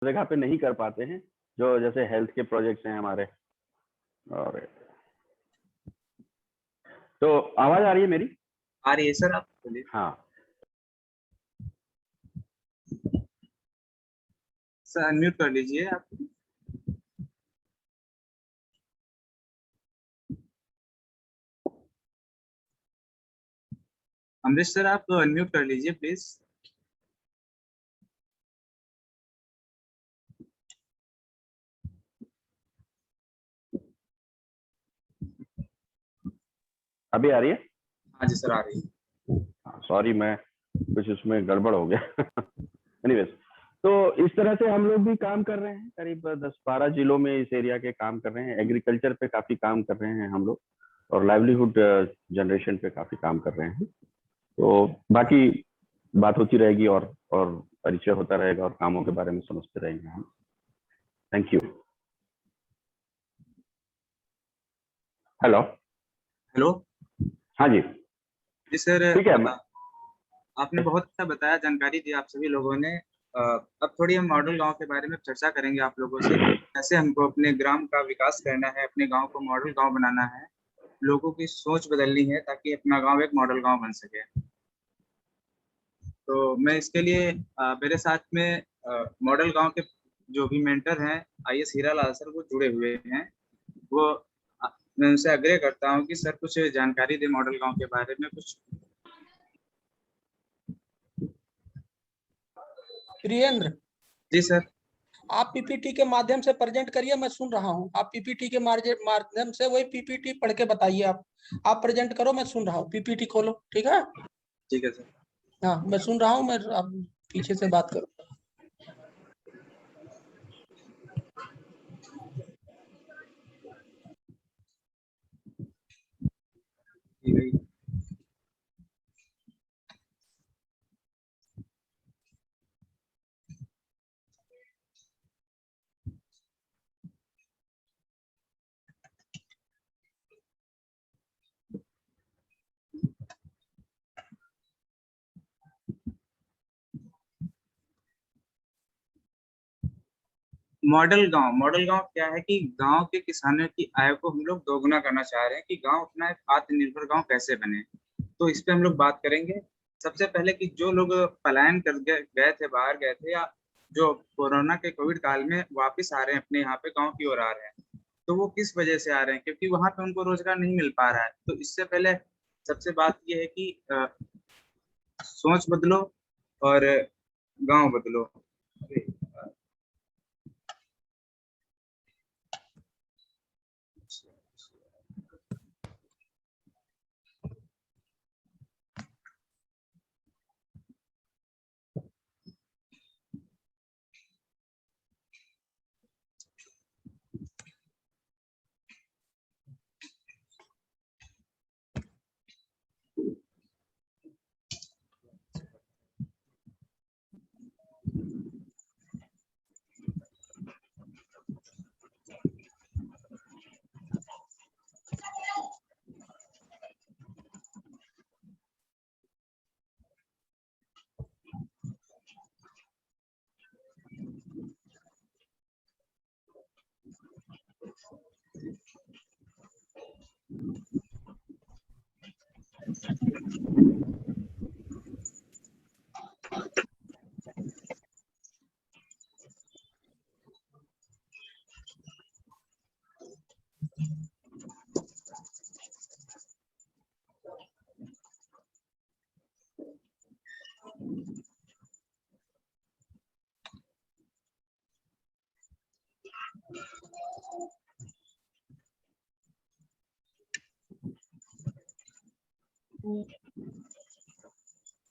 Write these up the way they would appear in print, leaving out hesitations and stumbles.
जगह पे नहीं कर पाते हैं, जो जैसे हेल्थ के प्रोजेक्ट्स हैं हमारे। और तो आवाज आ रही है मेरी? आ रही है सर, आप बोलिए। हाँ सर अनम्यूट कर लीजिए आप। अमरीश सर आप अनम्यूट कर लीजिए प्लीज। अभी आ रही है? हाँ जी सर आ रही है। सॉरी, मैं कुछ उसमें गड़बड़ हो गया। एनीवेज, तो इस तरह से हम लोग भी काम कर रहे हैं, करीब 10-12 जिलों में इस एरिया के काम कर रहे हैं। एग्रीकल्चर पे काफी काम कर रहे हैं हम लोग, और लाइवलीहुड जनरेशन पे काफी काम कर रहे हैं। तो बाकी बात होती रहेगी, और परिचय होता रहेगा, और कामों के बारे में समझते रहेंगे हम। Thank you. हेलो। हेलो। हाँ जी। जी सर, ठीक है। आपने बहुत अच्छा बताया, जानकारी दी आप सभी लोगों ने। अब थोड़ी हम मॉडल गांव के बारे में चर्चा करेंगे आप लोगों से। कैसे हमको अपने ग्राम का विकास करना है, अपने गांव को मॉडल गांव बनाना है, लोगों की सोच बदलनी है ताकि अपना गांव एक मॉडल गांव बन सके। तो मैं इसके लिए मेरे साथ में मॉडल गांव के जो भी मेंटर हैं, आईएएस हीरालाल सर, वो जुड़े हुए हैं। वो मैं उनसे आग्रह करता हूँ कि सर कुछ जानकारी दे मॉडल गांव के बारे में कुछ। प्रियेंद्र जी सर। आप पीपीटी के माध्यम से प्रेजेंट करिए, मैं सुन रहा हूँ। आप पीपीटी के माध्यम से वही पीपीटी पढ़ के बताइए। आप प्रेजेंट करो, मैं सुन रहा हूँ। पीपीटी खोलो, ठीक है? ठीक है सर। हाँ, मैं सुन रहा हूँ। मैं आप पीछे से बात करो। ठीक है। मॉडल गांव क्या है कि गांव के किसानों की आय को हम लोग दोगुना करना चाह रहे हैं कि गांव अपना एक आत्मनिर्भर गांव कैसे बने। तो इस पे हम लोग बात करेंगे। सबसे पहले कि जो लोग पलायन कर गए थे, बाहर गए थे, या जो कोरोना के कोविड काल में वापस आ रहे हैं अपने यहाँ पे गाँव की ओर आ रहे हैं, तो वो किस वजह से आ रहे हैं? क्योंकि वहां पे उनको रोजगार नहीं मिल पा रहा है। तो इससे पहले सबसे बात ये है कि सोच बदलो और गांव बदलो।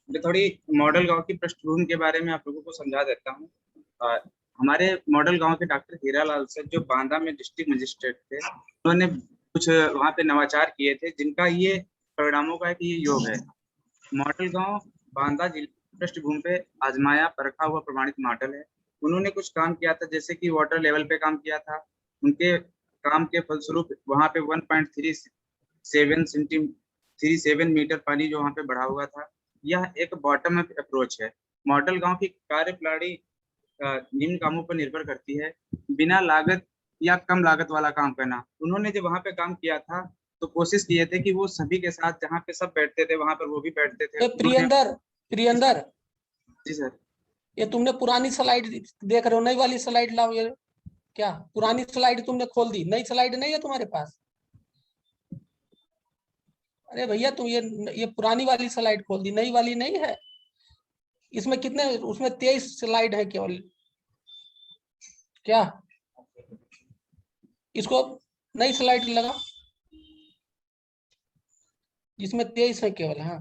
मैं थोड़ी मॉडल गांव की पृष्ठभूमि के बारे में आप लोगों को समझा देता हूँ। हमारे मॉडल गांव के डॉक्टर हीरालाल सर, जो बांदा में डिस्ट्रिक्ट मजिस्ट्रेट थे, उन्होंने कुछ वहाँ पे नवाचार किए थे, जिनका ये परिणामों का ये योग है। मॉडल गांव बांदा जिले की पृष्ठभूमि पे आजमाया परखा हुआ प्रमाणित मॉडल है। उन्होंने कुछ काम किया था, जैसे कि वाटर लेवल पे काम किया था। उनके काम के फलस्वरूप वहाँ पे 1.37 मीटर पानी जो वहाँ पे बढ़ा हुआ था। यह एक बॉटम अप अप्रोच है। मॉडल गांव की कार्यप्रणाली निम्न कामों पर निर्भर करती है। बिना लागत या कम लागत वाला काम करना। उन्होंने जब वहां पे काम किया था तो कोशिश किए थे कि वो सभी के साथ, जहाँ पे सब बैठते थे वहां पर वो भी बैठते थे। उन्होंने प्रियंदर, प्रियंदर, जी सर। ये तुमने पुरानी स्लाइड देख रहे हो, नई वाली स्लाइड लाओ। ये क्या पुरानी स्लाइड तुमने खोल दी, नई स्लाइड नहीं है तुम्हारे पास? अरे भैया तुम ये पुरानी वाली स्लाइड खोल दी, नई वाली नहीं है। इसमें कितने, उसमें 23 स्लाइड है केवल। क्या इसको नई स्लाइड लगा, जिसमें 23 है केवल। हाँ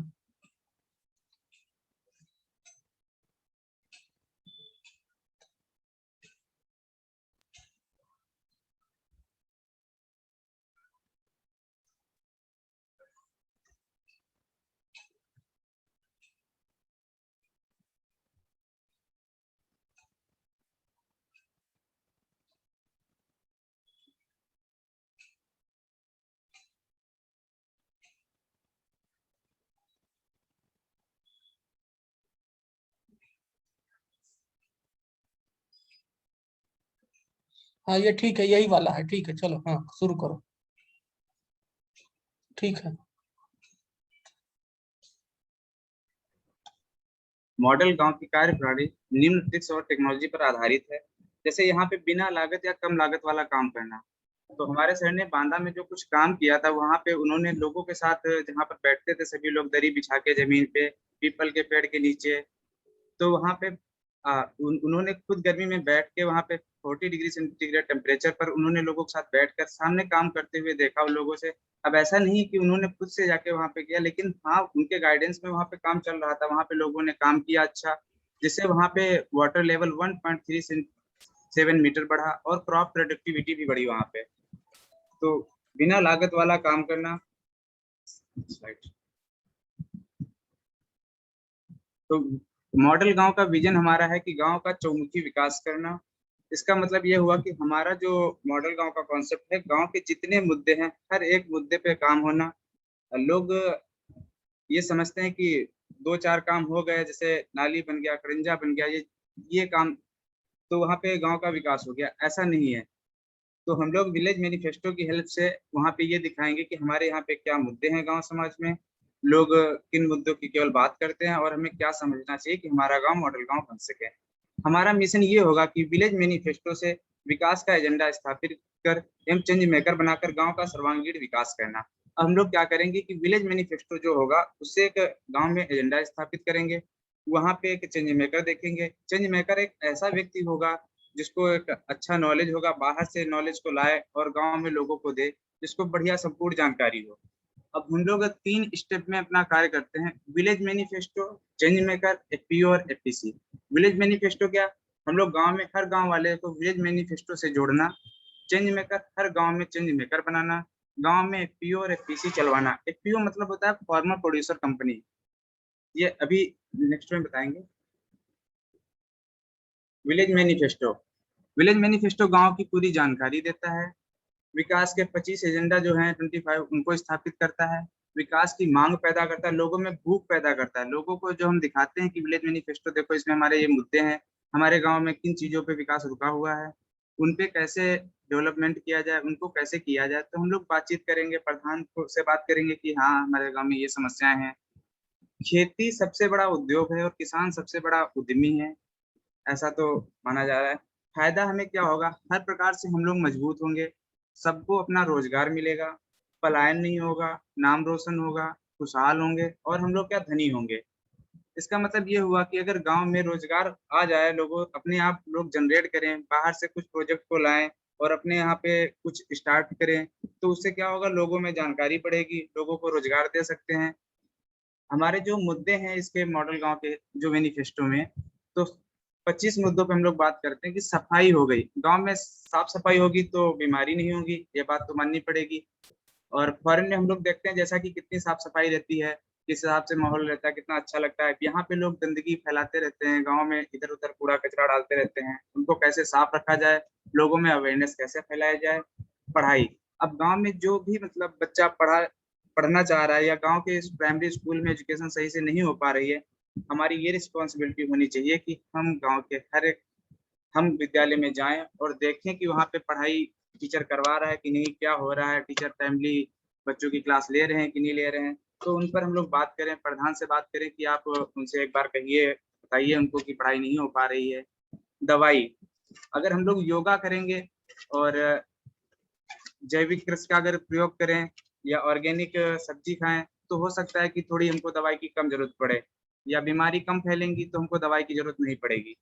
हाँ, ये ठीक है, यही वाला है। ठीक है, चलो हाँ शुरू करो। ठीक है। मॉडल गांव की कार्य प्रणाली निम्न ट्रिक्स और टेक्नोलॉजी पर आधारित है। जैसे यहाँ पे बिना लागत या कम लागत वाला काम करना। तो हमारे सर ने बांदा में जो कुछ काम किया था, वहां पे उन्होंने लोगों के साथ जहाँ पर बैठते थे सभी लोग दरी बिछा के जमीन पे, पीपल के पेड़ के नीचे। तो वहां पे उन्होंने खुद गर्मी में बैठ के वहां पे 40 डिग्री सेंटीग्रेड टेम्परेचर पर उन्होंने लोगों के साथ बैठकर सामने काम करते हुए देखा उन लोगों से। अब ऐसा नहीं कि उन्होंने खुद से जाके वहां पे किया, लेकिन हाँ उनके गाइडेंस में वहां पे काम चल रहा था, वहां पे लोगों ने काम किया अच्छा, जिससे वहां पे वाटर लेवल 1.37 मीटर बढ़ा और क्रॉप प्रोडक्टिविटी भी बढ़ी वहां पे। तो बिना लागत वाला काम करना। तो मॉडल गांव का विजन हमारा है कि गांव का चौमुखी विकास करना। इसका मतलब ये हुआ कि हमारा जो मॉडल गांव का कॉन्सेप्ट है, गांव के जितने मुद्दे हैं हर एक मुद्दे पे काम होना। लोग ये समझते हैं कि दो चार काम हो गए, जैसे नाली बन गया, खड़ंजा बन गया, ये काम, तो वहाँ पे गांव का विकास हो गया, ऐसा नहीं है। तो हम लोग विलेज मैनिफेस्टो की हेल्प से वहाँ पे ये दिखाएंगे कि हमारे यहाँ पे क्या मुद्दे हैं गांव समाज में, लोग किन मुद्दों की केवल बात करते हैं और हमें क्या समझना चाहिए कि हमारा गांव मॉडल गांव बन सके। हमारा मिशन ये होगा कि विलेज मैनिफेस्टो से विकास का एजेंडा स्थापित कर एवं चेंज मेकर बनाकर गांव का सर्वांगीण विकास करना। अब हम लोग क्या करेंगे कि विलेज मैनिफेस्टो जो होगा उससे एक गांव में एजेंडा स्थापित करेंगे, वहां पे एक चेंज मेकर देखेंगे। चेंज मेकर एक ऐसा व्यक्ति होगा जिसको एक अच्छा नॉलेज होगा, बाहर से नॉलेज को लाए और गांव में लोगों को दे, जिसको बढ़िया संपूर्ण जानकारी हो। अब हम लोग 3 स्टेप में अपना कार्य करते हैं: village manifesto, change maker, FPO और एफपीसी। विलेज मैनिफेस्टो क्या, हम लोग गांव में हर गांव वाले को विलेज मैनिफेस्टो से जोड़ना। चेंज मेकर, हर गांव में चेंज मेकर बनाना। गांव में एफपीओ और एफपीसी चलवाना। एफपीओ मतलब होता है फार्मर प्रोड्यूसर कंपनी, ये अभी नेक्स्ट में बताएंगे। विलेज मैनिफेस्टो, विलेज मैनिफेस्टो गांव की पूरी जानकारी देता है। विकास के 25 एजेंडा जो हैं 25 उनको स्थापित करता है। विकास की मांग पैदा करता है, लोगों में भूख पैदा करता है। लोगों को जो हम दिखाते हैं कि विलेज मैनिफेस्टो देखो, इसमें हमारे ये मुद्दे हैं, हमारे गांव में किन चीजों पे विकास रुका हुआ है, उन पे कैसे डेवलपमेंट किया जाए, उनको कैसे किया जाए। तो हम लोग बातचीत करेंगे, प्रधान से बात करेंगे कि हाँ हमारे गाँव में ये समस्याएं हैं। खेती सबसे बड़ा उद्योग है और किसान सबसे बड़ा उद्यमी है, ऐसा तो माना जा रहा है। फायदा हमें क्या होगा, हर प्रकार से हम लोग मजबूत होंगे, सबको अपना रोजगार मिलेगा, पलायन नहीं होगा, नाम रोशन होगा, खुशहाल होंगे और हम लोग क्या धनी होंगे। इसका मतलब ये हुआ कि अगर गांव में रोजगार आ जाए, लोगों अपने आप लोग जनरेट करें, बाहर से कुछ प्रोजेक्ट को लाएं और अपने यहाँ पे कुछ स्टार्ट करें, तो उससे क्या होगा, लोगों में जानकारी बढ़ेगी, लोगों को रोजगार दे सकते हैं। हमारे जो मुद्दे हैं इसके मॉडल गांव के जो मैनिफेस्टो में, तो 25 मुद्दों पे हम लोग बात करते हैं कि सफाई हो गई, गांव में साफ सफाई होगी तो बीमारी नहीं होगी, ये बात तो माननी पड़ेगी। और फॉरेन में हम लोग देखते हैं जैसा कि कितनी साफ सफाई रहती है, किस हिसाब से माहौल रहता है, कितना अच्छा लगता है। यहाँ पे लोग गंदगी फैलाते रहते हैं, गाँव में इधर उधर कूड़ा कचरा डालते रहते हैं, उनको कैसे साफ रखा जाए, लोगों में अवेयरनेस कैसे फैलाया जाए। पढ़ाई, अब गांव में जो भी मतलब बच्चा पढ़ना चाह रहा है या गांव के प्राइमरी स्कूल में एजुकेशन सही से नहीं हो पा रही है, हमारी ये रिस्पॉन्सिबिलिटी होनी चाहिए कि हम गांव के हर एक हम विद्यालय में जाएं और देखें कि वहाँ पे पढ़ाई टीचर करवा रहा है कि नहीं, क्या हो रहा है, टीचर टाइमली बच्चों की क्लास ले रहे हैं कि नहीं ले रहे हैं। तो उन पर हम लोग बात करें, प्रधान से बात करें कि आप उनसे एक बार कहिए, बताइए उनको कि पढ़ाई नहीं हो पा रही है। दवाई, अगर हम लोग योगा करेंगे और जैविक कृषि का अगर प्रयोग करें या ऑर्गेनिक सब्जी खाएं तो हो सकता है कि थोड़ी हमको दवाई की कम जरूरत पड़े, या बीमारी कम फैलेंगी तो हमको दवाई की जरूरत नहीं पड़ेगी।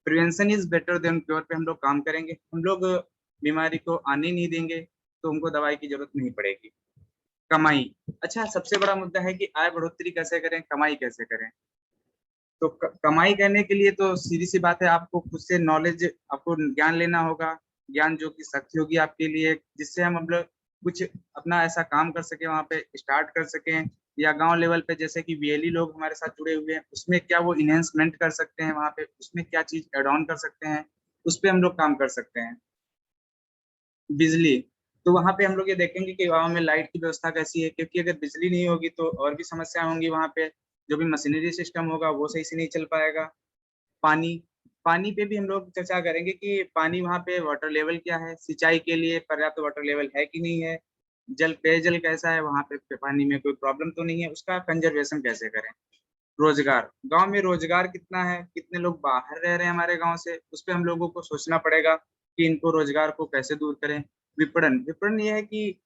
Prevention is better than cure पे हम लोग काम करेंगे, हम लोग बीमारी को आने नहीं देंगे तो हमको दवाई की जरूरत नहीं पड़ेगी। कमाई, अच्छा सबसे बड़ा मुद्दा है कि आय बढ़ोतरी कैसे करें, कमाई कैसे करें। तो कमाई करने के लिए तो सीधी सी बात है, आपको खुद से नॉलेज, आपको ज्ञान लेना होगा, ज्ञान जो कि शक्ति होगी आपके लिए, जिससे हम लोग कुछ अपना ऐसा काम कर सके, वहाँ पे स्टार्ट कर सकें, या गांव लेवल पे जैसे कि वीएलई लोग हमारे साथ जुड़े हुए हैं, उसमें क्या वो इनहेंसमेंट कर सकते हैं, वहाँ पे उसमें क्या चीज एड ऑन कर सकते हैं, उस पर हम लोग काम कर सकते हैं। बिजली, तो वहाँ पे हम लोग ये देखेंगे कि गाँव में लाइट की व्यवस्था कैसी है, क्योंकि अगर बिजली नहीं होगी तो और भी समस्या होंगी वहाँ पे, जो भी मशीनरी सिस्टम होगा वो सही से नहीं चल पाएगा। पानी, पानी पे भी हम लोग चर्चा करेंगे कि पानी वहाँ पे वाटर लेवल क्या है, सिंचाई के लिए पर्याप्त वाटर लेवल है कि नहीं है, जल पेयजल कैसा है वहाँ पे, पानी में कोई प्रॉब्लम तो नहीं है, उसका कंजर्वेशन कैसे करें। रोजगार, गांव में रोजगार कितना है, कितने लोग बाहर रह रहे हैं हमारे गांव से, उस पर हम लोगों को सोचना पड़ेगा कि इनको रोजगार को कैसे दूर करें। विपणन, विपणन ये है कि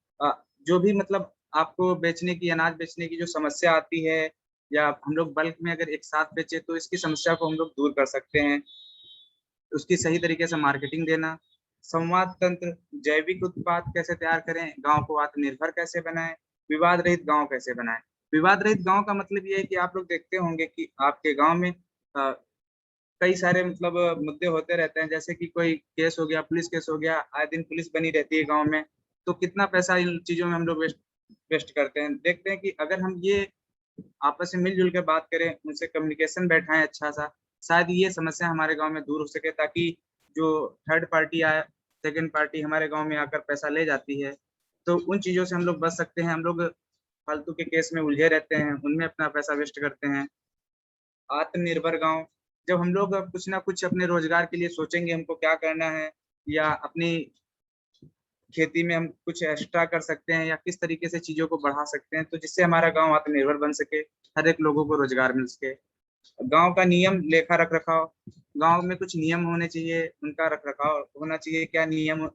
जो भी मतलब आपको बेचने की, अनाज बेचने की जो समस्या आती है, या हम लोग बल्क में अगर एक साथ बेचे तो इसकी समस्या को हम लोग दूर कर सकते हैं। उसकी सही तरीके से मार्केटिंग देना। संवाद तंत्र, जैविक उत्पाद कैसे तैयार करें, गांव को आत्मनिर्भर कैसे बनाएं, विवाद रहित गांव कैसे बनाएं। विवाद रहित गांव का मतलब ये है कि आप लोग देखते होंगे कि आपके गांव में कई सारे मतलब मुद्दे होते रहते हैं, जैसे कि कोई केस हो गया, पुलिस केस हो गया, आए दिन पुलिस बनी रहती है गांव में, तो कितना पैसा इन चीजों में हम लोग वेस्ट वेस्ट करते हैं। देखते हैं कि अगर हम ये आपस में मिलजुल के बात करें, उनसे कम्युनिकेशन बैठाएं अच्छा सा, शायद ये समस्या हमारे गांव में दूर हो सके, ताकि जो थर्ड पार्टी या सेकंड पार्टी हमारे गांव में आकर पैसा ले जाती है, तो उन चीजों से हम लोग बच सकते हैं। हम लोग फालतू के केस में उलझे रहते हैं, उनमें अपना पैसा वेस्ट करते हैं। आत्मनिर्भर गांव, जब हम लोग कुछ ना कुछ अपने रोजगार के लिए सोचेंगे हमको क्या करना है, या अपनी खेती में हम कुछ एक्स्ट्रा कर सकते हैं, या किस तरीके से चीजों को बढ़ा सकते हैं, तो जिससे हमारा गांव आत्मनिर्भर बन सके, हर एक लोगों को रोजगार मिल सके। गांव का नियम, लेखा रख रखाव, गांव में कुछ नियम होने चाहिए, उनका रख रखाव होना चाहिए। क्या नियम,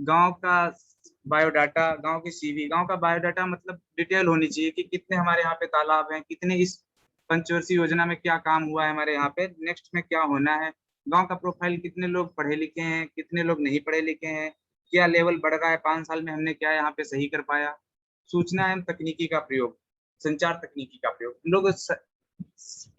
गांव का बायोडाटा, गांव की सीवी, गांव का बायोडाटा मतलब डिटेल होनी चाहिए कि कितने हमारे यहाँ पे तालाब हैं, कितने इस पंचवर्षीय योजना में क्या काम हुआ है हमारे यहाँ पे, नेक्स्ट में क्या होना है। गांव का प्रोफाइल, कितने लोग पढ़े लिखे हैं, कितने लोग नहीं पढ़े लिखे हैं, क्या लेवल बढ़ रहा है, 5 साल में हमने क्या यहाँ पे सही कर पाया। सूचना एवं तकनीकी का प्रयोग, संचार तकनीकी का प्रयोग, लोग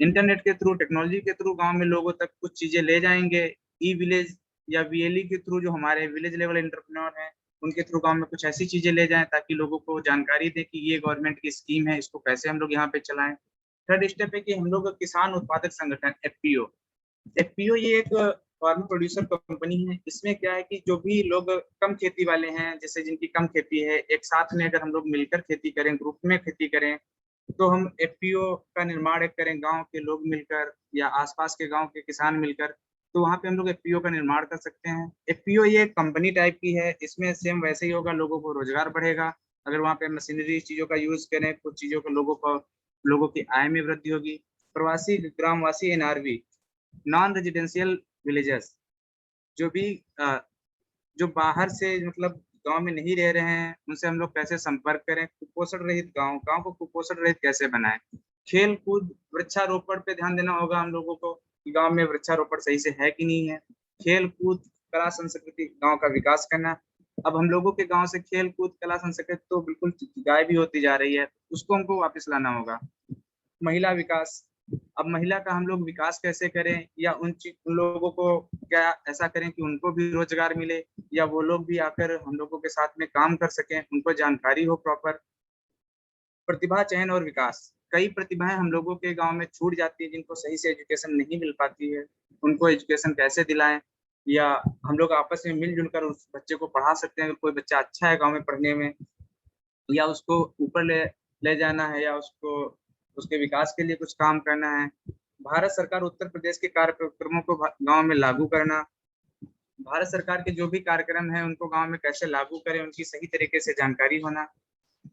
इंटरनेट के थ्रू, टेक्नोलॉजी के थ्रू गांव में लोगों तक कुछ चीजें ले जाएंगे। ई विलेज या वीएलई के थ्रू, जो हमारे विलेज लेवल एंटरप्रेन्योर हैं, उनके थ्रू गांव में कुछ ऐसी चीजें ले जाएं ताकि लोगों को जानकारी दे कि ये गवर्नमेंट की स्कीम है, इसको कैसे हम लोग यहाँ पे चलाएं। थर्ड स्टेप है कि हम लोग किसान उत्पादक संगठन, एफपीओ, एफपीओ ये एक फार्मर प्रोड्यूसर कंपनी है। इसमें क्या है कि जो भी लोग कम खेती वाले हैं, जैसे जिनकी कम खेती है, एक साथ में अगर हम लोग मिलकर खेती करें, ग्रुप में खेती करें, तो हम एफपीओ का निर्माण एक करें, गांव के लोग मिलकर या आसपास के गांव के किसान मिलकर, तो वहां पे हम लोग एफपीओ का निर्माण कर सकते हैं। एफपीओ ये कंपनी टाइप की है, इसमें सेम वैसे ही होगा, लोगों को रोजगार बढ़ेगा अगर वहाँ पे मशीनरी चीजों का यूज करें, कुछ चीजों का लोगों की आय में वृद्धि होगी। प्रवासी ग्रामवासी, एनआरवी, नॉन रेजिडेंशियल विलेजेस, जो भी जो बाहर से मतलब गांव में नहीं रह रहे हैं, उनसे हम लोग कैसे संपर्क करें। कुपोषण रहित गांव, गांव को कुपोषण रहित कैसे बनाएं। खेल कूद, वृक्षारोपण पे ध्यान देना होगा हम लोगों को कि गांव में वृक्षारोपण सही से है कि नहीं है। खेल कूद, कला संस्कृति, गांव का विकास करना। अब हम लोगों के गांव से खेल कूद, कला संस्कृति तो बिल्कुल गायब ही होती जा रही है, उसको हमको वापस लाना होगा। महिला विकास, अब महिला का हम लोग विकास कैसे करें, या उन लोगों को क्या ऐसा करें कि उनको भी रोजगार मिले, या वो लोग भी आकर हम लोगों के साथ में काम कर सकें, उनको जानकारी हो प्रॉपर। प्रतिभा चयन और विकास, कई प्रतिभाएं हम लोगों के गांव में छूट जाती है, जिनको सही से एजुकेशन नहीं मिल पाती है, उनको एजुकेशन कैसे दिलाएं, या हम लोग आपस में मिलजुल कर उस बच्चे को पढ़ा सकते हैं। अगर कोई बच्चा अच्छा है गाँव में पढ़ने में, या उसको ऊपर ले जाना है, या उसको उसके विकास के लिए कुछ काम करना है। भारत सरकार उत्तर प्रदेश के कार्यक्रमों को गांव में लागू करना, भारत सरकार के जो भी कार्यक्रम है उनको गांव में कैसे लागू करें, उनकी सही तरीके से जानकारी होना।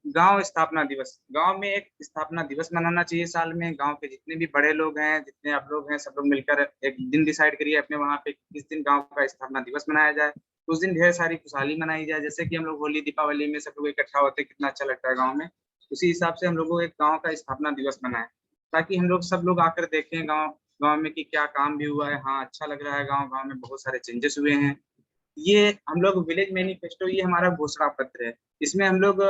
गांव स्थापना दिवस, गांव में एक स्थापना दिवस मनाना चाहिए साल में। गांव के जितने भी बड़े लोग हैं, जितने आप लोग हैं, सब लोग मिलकर एक दिन डिसाइड करिए अपने वहां पे किस दिन गांव का स्थापना दिवस मनाया जाए। उस दिन ढेर सारी खुशहाली मनाई जाए, जैसे कि हम लोग होली दीपावली में सब लोग इकट्ठा होते हैं, कितना अच्छा लगता है गाँव में। उसी हिसाब से हम लोग को एक गाँव का स्थापना दिवस मनाए, ताकि हम लोग सब लोग आकर देखें गाँव गाँव में कि क्या काम भी हुआ है। हाँ, अच्छा लग रहा है, गाँव गाँव में बहुत सारे चेंजेस हुए हैं। ये हम लोग विलेज मैनिफेस्टो, ये हमारा घोषणा पत्र है। इसमें हम लोग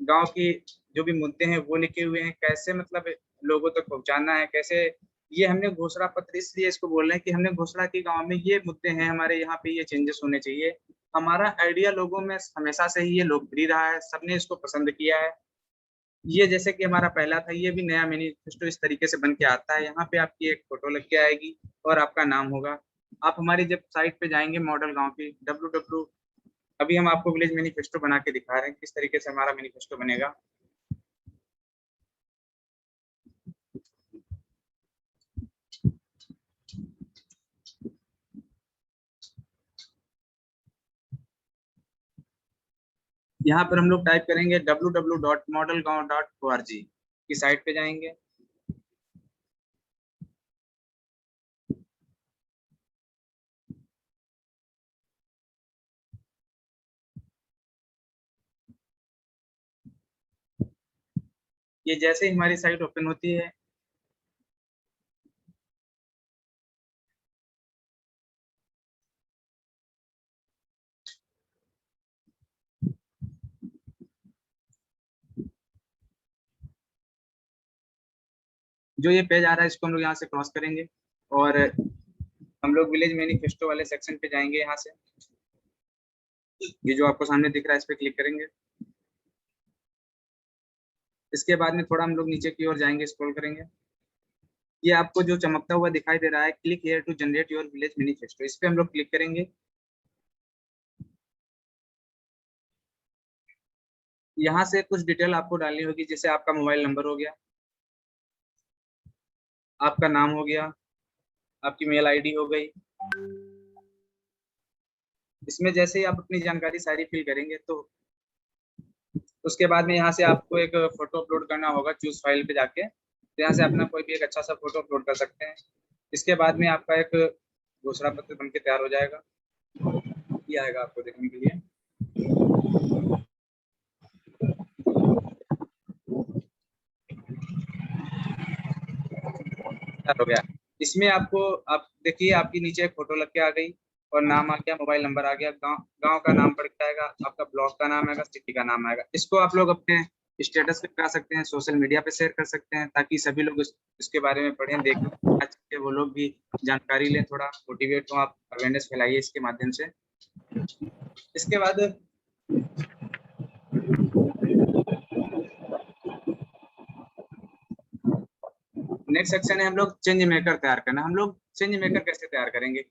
गांव की जो भी मुद्दे हैं वो लिखे हुए हैं, कैसे मतलब लोगों तक पहुंचाना है, कैसे। ये हमने घोषणा पत्र इसलिए इसको बोल रहे हैं कि हमने घोषणा की गांव में ये मुद्दे हैं, हमारे यहाँ पे ये चेंजेस होने चाहिए। हमारा आइडिया लोगों में हमेशा से ही ये लोकप्रिय रहा है, सबने इसको पसंद किया है। ये जैसे कि हमारा पहला था, ये भी नया मैनिफेस्टो इस तरीके से बन के आता है। यहाँ पे आपकी एक फोटो लग के आएगी और आपका नाम होगा। आप हमारी जब साइट पे जाएंगे मॉडल गांव की www, अभी हम आपको विलेज मैनिफेस्टो बना के दिखा रहे हैं किस तरीके से हमारा मैनिफेस्टो बनेगा। यहाँ पर हम लोग टाइप करेंगे www.modelgaon.org की साइट पे जाएंगे। ये जैसे ही हमारी साइट ओपन होती है, जो ये पेज आ रहा है इसको हम लोग यहाँ से क्रॉस करेंगे और हम लोग विलेज मैनिफेस्टो वाले सेक्शन पे जाएंगे। यहाँ से ये जो आपको सामने दिख रहा है इस पे क्लिक करेंगे। इसके बाद में थोड़ा हम लोग नीचे की ओर जाएंगे, स्क्रॉल करेंगे। ये आपको जो चमकता हुआ दिखाई दे रहा है, click here to generate your village manifesto, इस पे हम लोग क्लिक करेंगे। यहाँ से कुछ डिटेल आपको डालनी होगी, जैसे आपका मोबाइल नंबर हो गया, आपका नाम हो गया, आपकी मेल आईडी हो गई। इसमें जैसे ही आप अपनी जानकारी सारी फिल करेंगे तो उसके बाद में यहाँ से आपको एक फोटो अपलोड करना होगा, चूज फाइल पे जाके। तो यहाँ से अपना कोई भी एक अच्छा सा फोटो अपलोड कर सकते हैं। इसके बाद में आपका एक घोषणा पत्र बनके तैयार हो जाएगा, ये आएगा आपको देखने के लिए। हो गया। इसमें आपको, आप देखिए आपकी नीचे एक फोटो लग के आ गई और नाम आ गया, मोबाइल नंबर आ गया, गांव का नाम पड़ जाएगा, आपका ब्लॉक का नाम आएगा, सिटी का नाम आएगा। इसको आप लोग अपने स्टेटस पे लगा सकते हैं, सोशल मीडिया पे शेयर कर सकते हैं, ताकि सभी लोग इसके बारे में पढ़ें, देखें, वो लोग भी जानकारी लें, थोड़ा मोटिवेट हो, आप अवेयरनेस फैलाइए इसके माध्यम से। इसके बाद नेक्स्ट सेक्शन है हम लोग चेंज मेकर तैयार करना। हम लोग चेंज मेकर कैसे तैयार करेंगे?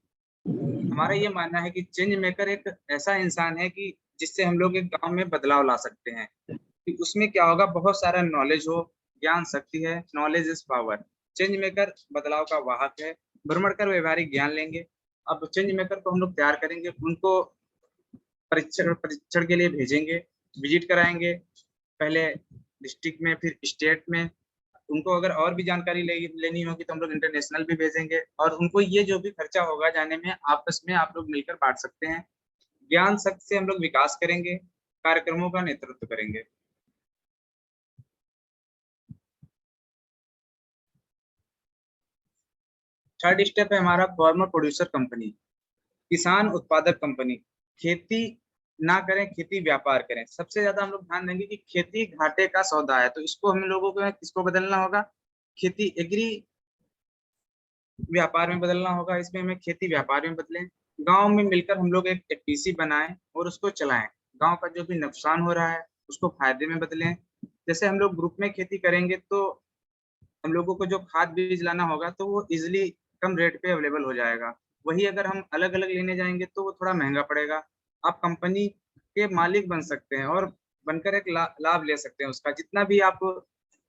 हमारा ये मानना है कि चेंज मेकर एक ऐसा इंसान है कि जिससे हम लोग एक गांव में बदलाव ला सकते हैं। कि उसमें क्या होगा, बहुत सारा नॉलेज हो, ज्ञान शक्ति है, knowledge is power. Change maker बदलाव का वाहक है, भ्रमण कर व्यवहारिक ज्ञान लेंगे। अब चेंज मेकर को हम लोग तैयार करेंगे, उनको परीक्षण के लिए भेजेंगे, विजिट कराएंगे, पहले डिस्ट्रिक्ट में फिर स्टेट में। उनको अगर और भी जानकारी लेनी होगी तो हम लोग इंटरनेशनल भी भेजेंगे, और उनको ये जो भी खर्चा होगा जाने में, आपस में आप लोग मिलकर बांट सकते हैं। ज्ञान शक्ति से हम लोग विकास करेंगे, कार्यक्रमों का नेतृत्व करेंगे। थर्ड स्टेप है हमारा फार्मर प्रोड्यूसर कंपनी, किसान उत्पादक कंपनी। खेती ना करें, खेती व्यापार करें। सबसे ज्यादा हम लोग ध्यान देंगे कि खेती घाटे का सौदा है, तो इसको हम लोगों को किसको बदलना होगा, खेती एग्री व्यापार में बदलना होगा। इसमें हमें खेती व्यापार में बदलें, गांव में मिलकर हम लोग एक एफपीसी बनाएं और उसको चलाएं। गांव का जो भी नुकसान हो रहा है उसको फायदे में बदलें। जैसे हम लोग ग्रुप में खेती करेंगे तो हम लोगों को जो खाद बीज लाना होगा तो वो इजिली कम रेट पे अवेलेबल हो जाएगा। वही अगर हम अलग अलग लेने जाएंगे तो वो थोड़ा महंगा पड़ेगा। आप कंपनी के मालिक बन सकते हैं और बनकर एक लाभ ले सकते हैं उसका। जितना भी आप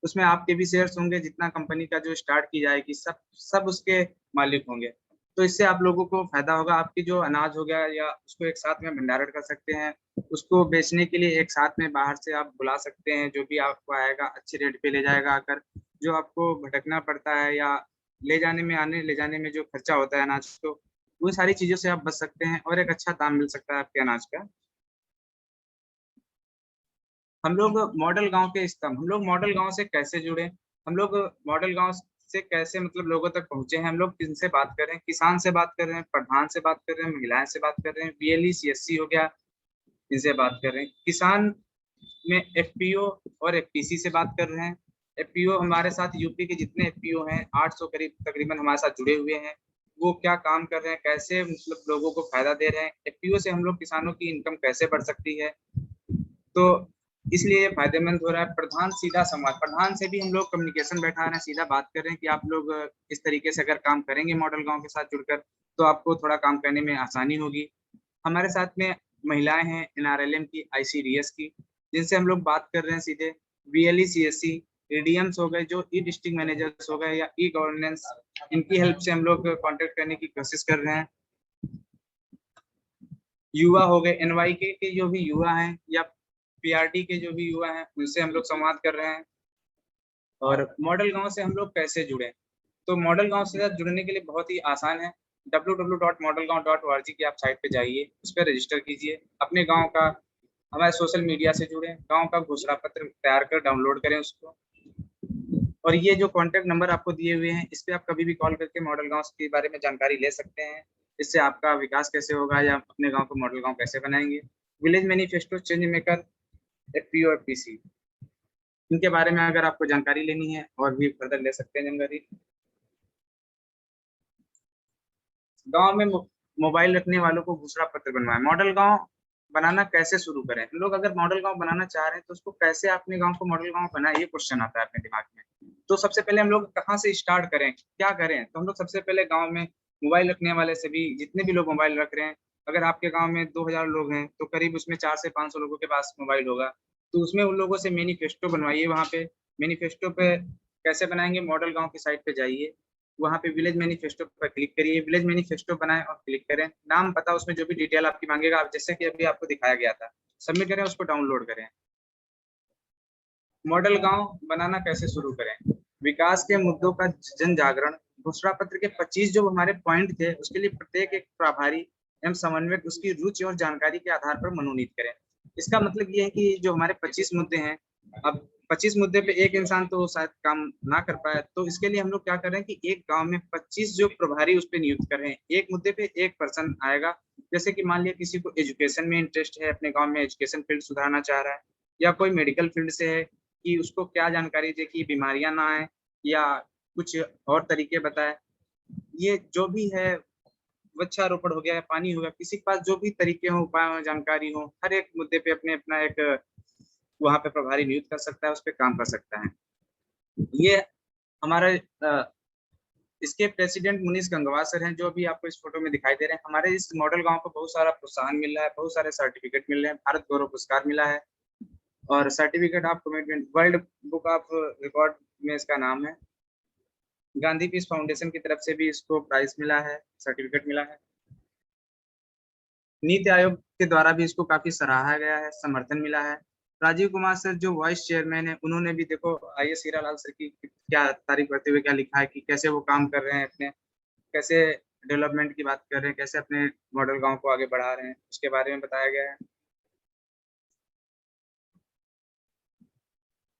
उसमें आपके भी शेयर्स होंगे, जितना कंपनी का जो स्टार्ट की जाएगी, सब उसके मालिक होंगे। तो इससे आप लोगों को फायदा होगा। आपकी जो अनाज हो गया या उसको एक साथ में भंडारण कर सकते हैं, उसको बेचने के लिए एक साथ में बाहर से आप बुला सकते हैं, जो भी आपको आएगा अच्छे रेट पे ले जाएगा आकर। जो आपको भटकना पड़ता है या ले जाने में आने ले जाने में जो खर्चा होता है अनाज को, वो सारी चीजों से आप बच सकते हैं और एक अच्छा दाम मिल सकता है आपके अनाज का। हम लोग मॉडल गांव के स्तंभ, हम लोग मॉडल गांव से कैसे जुड़े, हम लोग मॉडल गांव से कैसे मतलब लोगों तक पहुंचे हैं। हम लोग किनसे बात कर रहे हैं, किसान से बात कर रहे हैं, प्रधान से बात कर रहे हैं, महिलाएं से बात कर रहे हैं, बीएलई सीएससी हो गया, इनसे बात कर रहे हैं। किसान में एफपीओ और एफपीसी से बात कर रहे हैं। एफपीओ हमारे साथ यूपी के जितने एफपीओ हैं 800 करीब तकरीबन हमारे साथ जुड़े हुए हैं। वो क्या काम कर रहे हैं, कैसे मतलब लोगों को फायदा दे रहे हैं, एफपीओ से हम लोग किसानों की इनकम कैसे बढ़ सकती है, तो इसलिए ये फायदेमंद हो रहा है। प्रधान सीधा संवाद, प्रधान से भी हम लोग कम्युनिकेशन बैठा रहे हैं, सीधा बात कर रहे हैं कि आप लोग इस तरीके से अगर काम करेंगे मॉडल गांव के साथ जुड़कर तो आपको थोड़ा काम करने में आसानी होगी। हमारे साथ में महिलाएं हैं एनआरएलएम की, आईसीडीएस की, जिनसे हम लोग बात कर रहे हैं सीधे। बीएलई सीएससी, एडीएम्स हो गए, जो ई डिस्ट्रिक्ट मैनेजर्स हो गए या ई गवर्नेंस, इनकी हेल्प से हम लोग कांटेक्ट करने की कोशिश कर रहे हैं। युवा हो गए, एनवाईके के जो भी युवा हैं या पीआरटी के जो भी युवा हैं, उनसे हम लोग संवाद कर रहे हैं। और मॉडल गांव से हम लोग कैसे जुड़े, तो मॉडल गांव से जुड़ने के लिए बहुत ही आसान है। www.modelgaon.org की आप साइट पे जाइए, उस पर रजिस्टर कीजिए, अपने गांव का हमारे सोशल मीडिया से जुड़े, गांव का घोषणा पत्र तैयार कर डाउनलोड करें उसको। और ये जो कॉन्टैक्ट नंबर आपको दिए हुए हैं, इस पे आप कभी भी कॉल करके मॉडल गांव के बारे में जानकारी ले सकते हैं। इससे आपका विकास कैसे होगा या अपने गांव को मॉडल गांव कैसे बनाएंगे। Village manifesto, change maker, FPO, FPC, इनके बारे में अगर आपको जानकारी लेनी है और भी फर्दर ले सकते हैं जानकारी। गांव में मोबाइल रखने वालों को घोषणा पत्र बनवाएं। मॉडल गांव बनाना कैसे शुरू करें, हम लोग अगर मॉडल गांव बनाना चाह रहे हैं तो उसको कैसे अपने गांव को मॉडल गांव बनाए, ये क्वेश्चन आता है अपने दिमाग में। तो सबसे पहले हम लोग कहाँ से स्टार्ट करें, क्या करें, तो हम लोग सबसे पहले गाँव में मोबाइल रखने वाले से भी, जितने भी लोग मोबाइल रख रहे हैं, अगर आपके गाँव में 2000 लोग हैं तो करीब उसमें 400 से 500 लोगों के पास मोबाइल होगा, तो उसमें उन लोगों से मैनिफेस्टो बनवाइए। वहाँ पे मैनिफेस्टो पे कैसे बनाएंगे, मॉडल गांव की साइट पे जाइए, वहाँ पे विलेज मैनिफेस्टो पर क्लिक करिए, विलेज मैनिफेस्टो बनाएं और क्लिक करें। नाम पता, उसमें जो भी डिटेल आपकी मांगेगा, आप जैसे कि अभी आपको दिखाया गया था, सबमिट करें, उसको डाउनलोड करें। मॉडल गांव बनाना कैसे शुरू करें, विकास के मुद्दों का जन जागरण, घोषणा पत्र के 25 जो हमारे पॉइंट थे, उसके लिए प्रत्येक एक प्रभारी एवं समन्वयक उसकी रुचि और जानकारी के आधार पर मनोनीत करें। इसका मतलब ये है कि जो हमारे 25 मुद्दे हैं, अब 25 मुद्दे पे एक इंसान तो शायद काम ना कर पाए, तो इसके लिए हम लोग क्या कर रहे हैं कि एक गांव में 25 जो प्रभारी उस पर नियुक्त कर रहे हैं, एक मुद्दे पे एक पर्सन आएगा। जैसे कि मान लिया किसी को एजुकेशन में इंटरेस्ट है, अपने गांव में एजुकेशन फील्ड सुधारना चाह रहा है, या कोई मेडिकल फील्ड से है कि उसको क्या जानकारी दे कि बीमारियां ना आए या कुछ और तरीके बताए। ये जो भी है, वृक्षारोपण हो गया, पानी हो गया, किसी के पास जो भी तरीके हो, उपाय हो, जानकारी हो, हर एक मुद्दे पे अपने अपना एक वहाँ पे प्रभारी नियुक्त कर सकता है, उस पर काम कर सकता है। ये हमारा इसके प्रेसिडेंट मुनीश गंगवा सर हैं, जो अभी आपको इस फोटो में दिखाई दे रहे हैं। हमारे इस मॉडल गांव को बहुत सारा प्रोत्साहन मिल रहा है, बहुत सारे सर्टिफिकेट मिल रहे हैं, भारत गौरव पुरस्कार मिला है और certificate of commitment, world book of record में इसका नाम है। गांधी पीस फाउंडेशन की तरफ से भी इसको प्राइज मिला है, सर्टिफिकेट मिला है। नीति आयोग के द्वारा भी इसको काफी सराहा गया है, समर्थन मिला है। राजीव कुमार सर जो वाइस चेयरमैन है, उन्होंने भी देखो आईएस हीरालाल सर की क्या तारीफ करते हुए क्या लिखा है कि कैसे वो काम कर रहे हैं, अपने कैसे डेवलपमेंट की बात कर रहे हैं, कैसे अपने मॉडल गांव को आगे बढ़ा रहे हैं, उसके बारे में बताया गया है।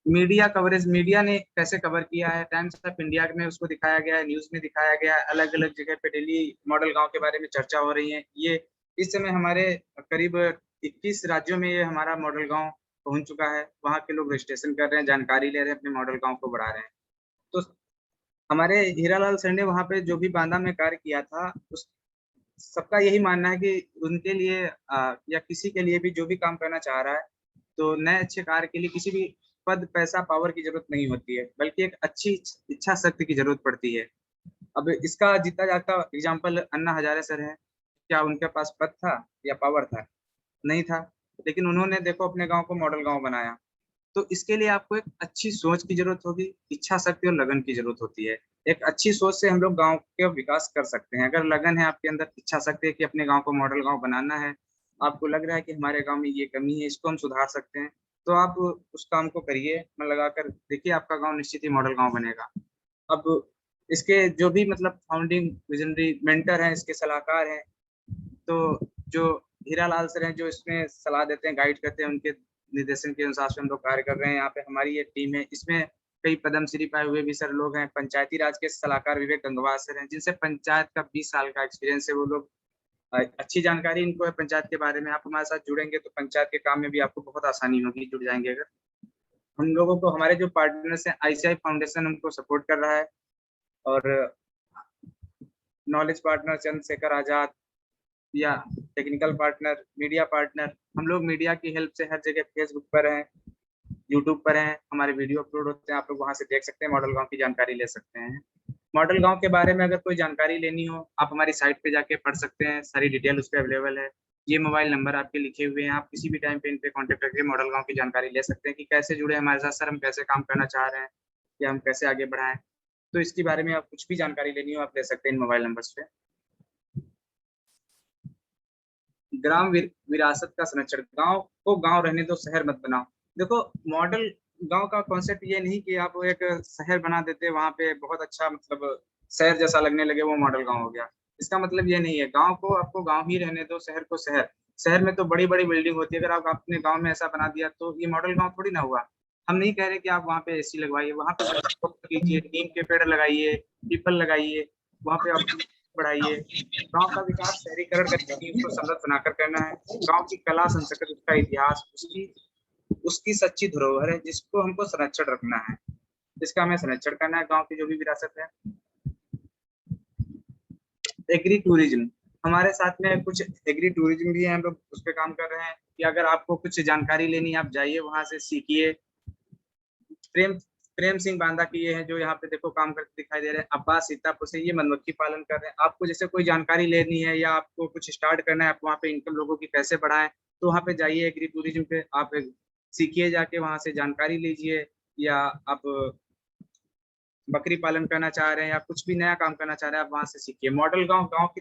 मीडिया कवरेज, मीडिया ने कैसे कवर किया है, टाइम्स ऑफ इंडिया में उसको दिखाया गया है, न्यूज में दिखाया गया है, अलग अलग जगह पे डेली मॉडल गांव के बारे में चर्चा हो रही है। ये इस समय हमारे करीब 21 राज्यों में ये हमारा मॉडल गांव पहुंच चुका है। वहाँ के लोग रजिस्ट्रेशन कर रहे हैं, जानकारी ले रहे हैं, अपने मॉडल गांव को बढ़ा रहे हैं। तो हमारे हीरालाल सर ने वहाँ पे जो भी बांदा में कार्य किया था, उस सबका यही मानना है कि उनके लिए या किसी के लिए भी जो भी काम करना चाह रहा है, तो नए अच्छे कार्य के लिए किसी भी पद, पैसा, पावर की जरूरत नहीं होती है, बल्कि एक अच्छी इच्छा शक्ति की जरूरत पड़ती है। अब इसका जीता जाता एग्जाम्पल अन्ना हजारे सर है। क्या उनके पास पद था या पावर था? नहीं था, लेकिन उन्होंने देखो अपने गांव को मॉडल गांव बनाया। तो इसके लिए आपको एक अच्छी सोच की जरूरत होगी, इच्छा शक्ति और लगन की जरूरत होती है। एक अच्छी सोच से हम लोग गांव के विकास कर सकते हैं। अगर लगन है आपके अंदर, इच्छा शक्ति है कि अपने गांव को मॉडल गांव बनाना है, आपको लग रहा है कि हमारे गांव में ये कमी है, इसको हम सुधार सकते हैं, तो आप उस काम को करिए, मन लगाकर देखिए, आपका गांव निश्चित ही मॉडल गांव बनेगा। अब इसके जो भी मतलब फाउंडिंग विजनरी मेंटर हैं, इसके सलाहकार हैं, तो जो हीरालाल सर हैं, जो इसमें सलाह देते हैं, गाइड करते हैं, उनके निर्देशन के अनुसार से हम लोग कार्य कर रहे हैं। यहाँ पे हमारी ये टीम है, इसमें कई पद्मश्री पाए हुए भी सर लोग हैं। पंचायती राज के सलाहकार विवेक गंगवार सर हैं, जिनसे पंचायत का 20 साल का एक्सपीरियंस है। वो लोग अच्छी जानकारी इनको है पंचायत के बारे में। आप हमारे साथ जुड़ेंगे तो पंचायत के काम में भी आपको बहुत आसानी होगी, जुड़ जाएंगे अगर। हम लोगों को, हमारे जो पार्टनर्स हैं, ICI फाउंडेशन हमको सपोर्ट कर रहा है, और नॉलेज पार्टनर चंद्रशेखर आजाद, या टेक्निकल पार्टनर, मीडिया पार्टनर, हम लोग मीडिया की हेल्प से हर जगह फेसबुक पर हैं, यूट्यूब पर हैं, हमारे वीडियो अपलोड होते हैं, आप लोग वहां से देख सकते हैं, मॉडल गांव की जानकारी ले सकते हैं। मॉडल गांव के बारे में अगर कोई जानकारी लेनी हो, आप हमारी साइट पे जाके पढ़ सकते हैं, सारी डिटेल उस पर अवेलेबल है। ये मोबाइल नंबर आपके लिखे हुए हैं, आप किसी भी टाइम पे इन पे कॉन्टेक्ट करके मॉडल गांव की जानकारी ले सकते हैं कि कैसे जुड़े हमारे साथ सर, हम कैसे काम करना चाह रहे हैं, या हम कैसे आगे बढ़ाएं। तो इसके बारे में आप कुछ भी जानकारी लेनी हो, आप ले सकते हैं इन मोबाइल नंबर्स पे। ग्राम विरासत का संरक्षण, गांव को गांव रहने दो, शहर मत बनाओ। देखो, मॉडल गांव का कॉन्सेप्ट ये नहीं कि आप एक शहर बना देते, वहां पे बहुत अच्छा मतलब शहर जैसा लगने लगे, वो मॉडल गांव हो गया। इसका मतलब ये नहीं है। गांव को आपको गांव ही रहने दो, शहर को शहर। शहर में तो बड़ी बड़ी बिल्डिंग होती है, अगर आप अपने गांव में ऐसा बना दिया तो ये मॉडल गांव थोड़ी ना हुआ। हम नहीं कह रहे कि आप वहाँ पे AC लगवाइए, वहाँ पे कीजिए, नीम के पेड़ लगाइए, पीपल लगाइए, वहाँ पे आप बढ़ाइए। गांव का विकास शहरीकरण करके उसको समृद्ध बनाकर करना है। गांव की कला संस्कृति, उसका इतिहास, उसकी सच्ची धरोहर है, जिसको हमको संरक्षण रखना है, जिसका हमें संरक्षण करना है, गांव की जो भी विरासत है। एग्री टूरिज्म, हमारे साथ में कुछ एग्री टूरिज्म भी है, हम लोग उस पर काम कर रहे हैं कि अगर आपको कुछ जानकारी लेनी है, आप जाइए वहां से सीखिए। प्रेम सिंह बांदा की ये है, जो यहाँ पे देखो काम करते दिखाई दे रहे हैं। अब्बास सीतापुर से ये मधुमक्खी पालन कर रहे हैं। आपको जैसे कोई जानकारी लेनी है या आपको कुछ स्टार्ट करना है, आप वहाँ पे इनकम लोगों की कैसे बढ़ाएं, तो वहाँ पे जाइए एग्री टूरिज्म पे, आप सीखिए, जाके वहां से जानकारी लीजिए। या आप बकरी पालन करना चाह रहे हैं या कुछ भी नया काम करना चाह रहे हैं, आप वहां से सीखिए। मॉडल गांव गांव की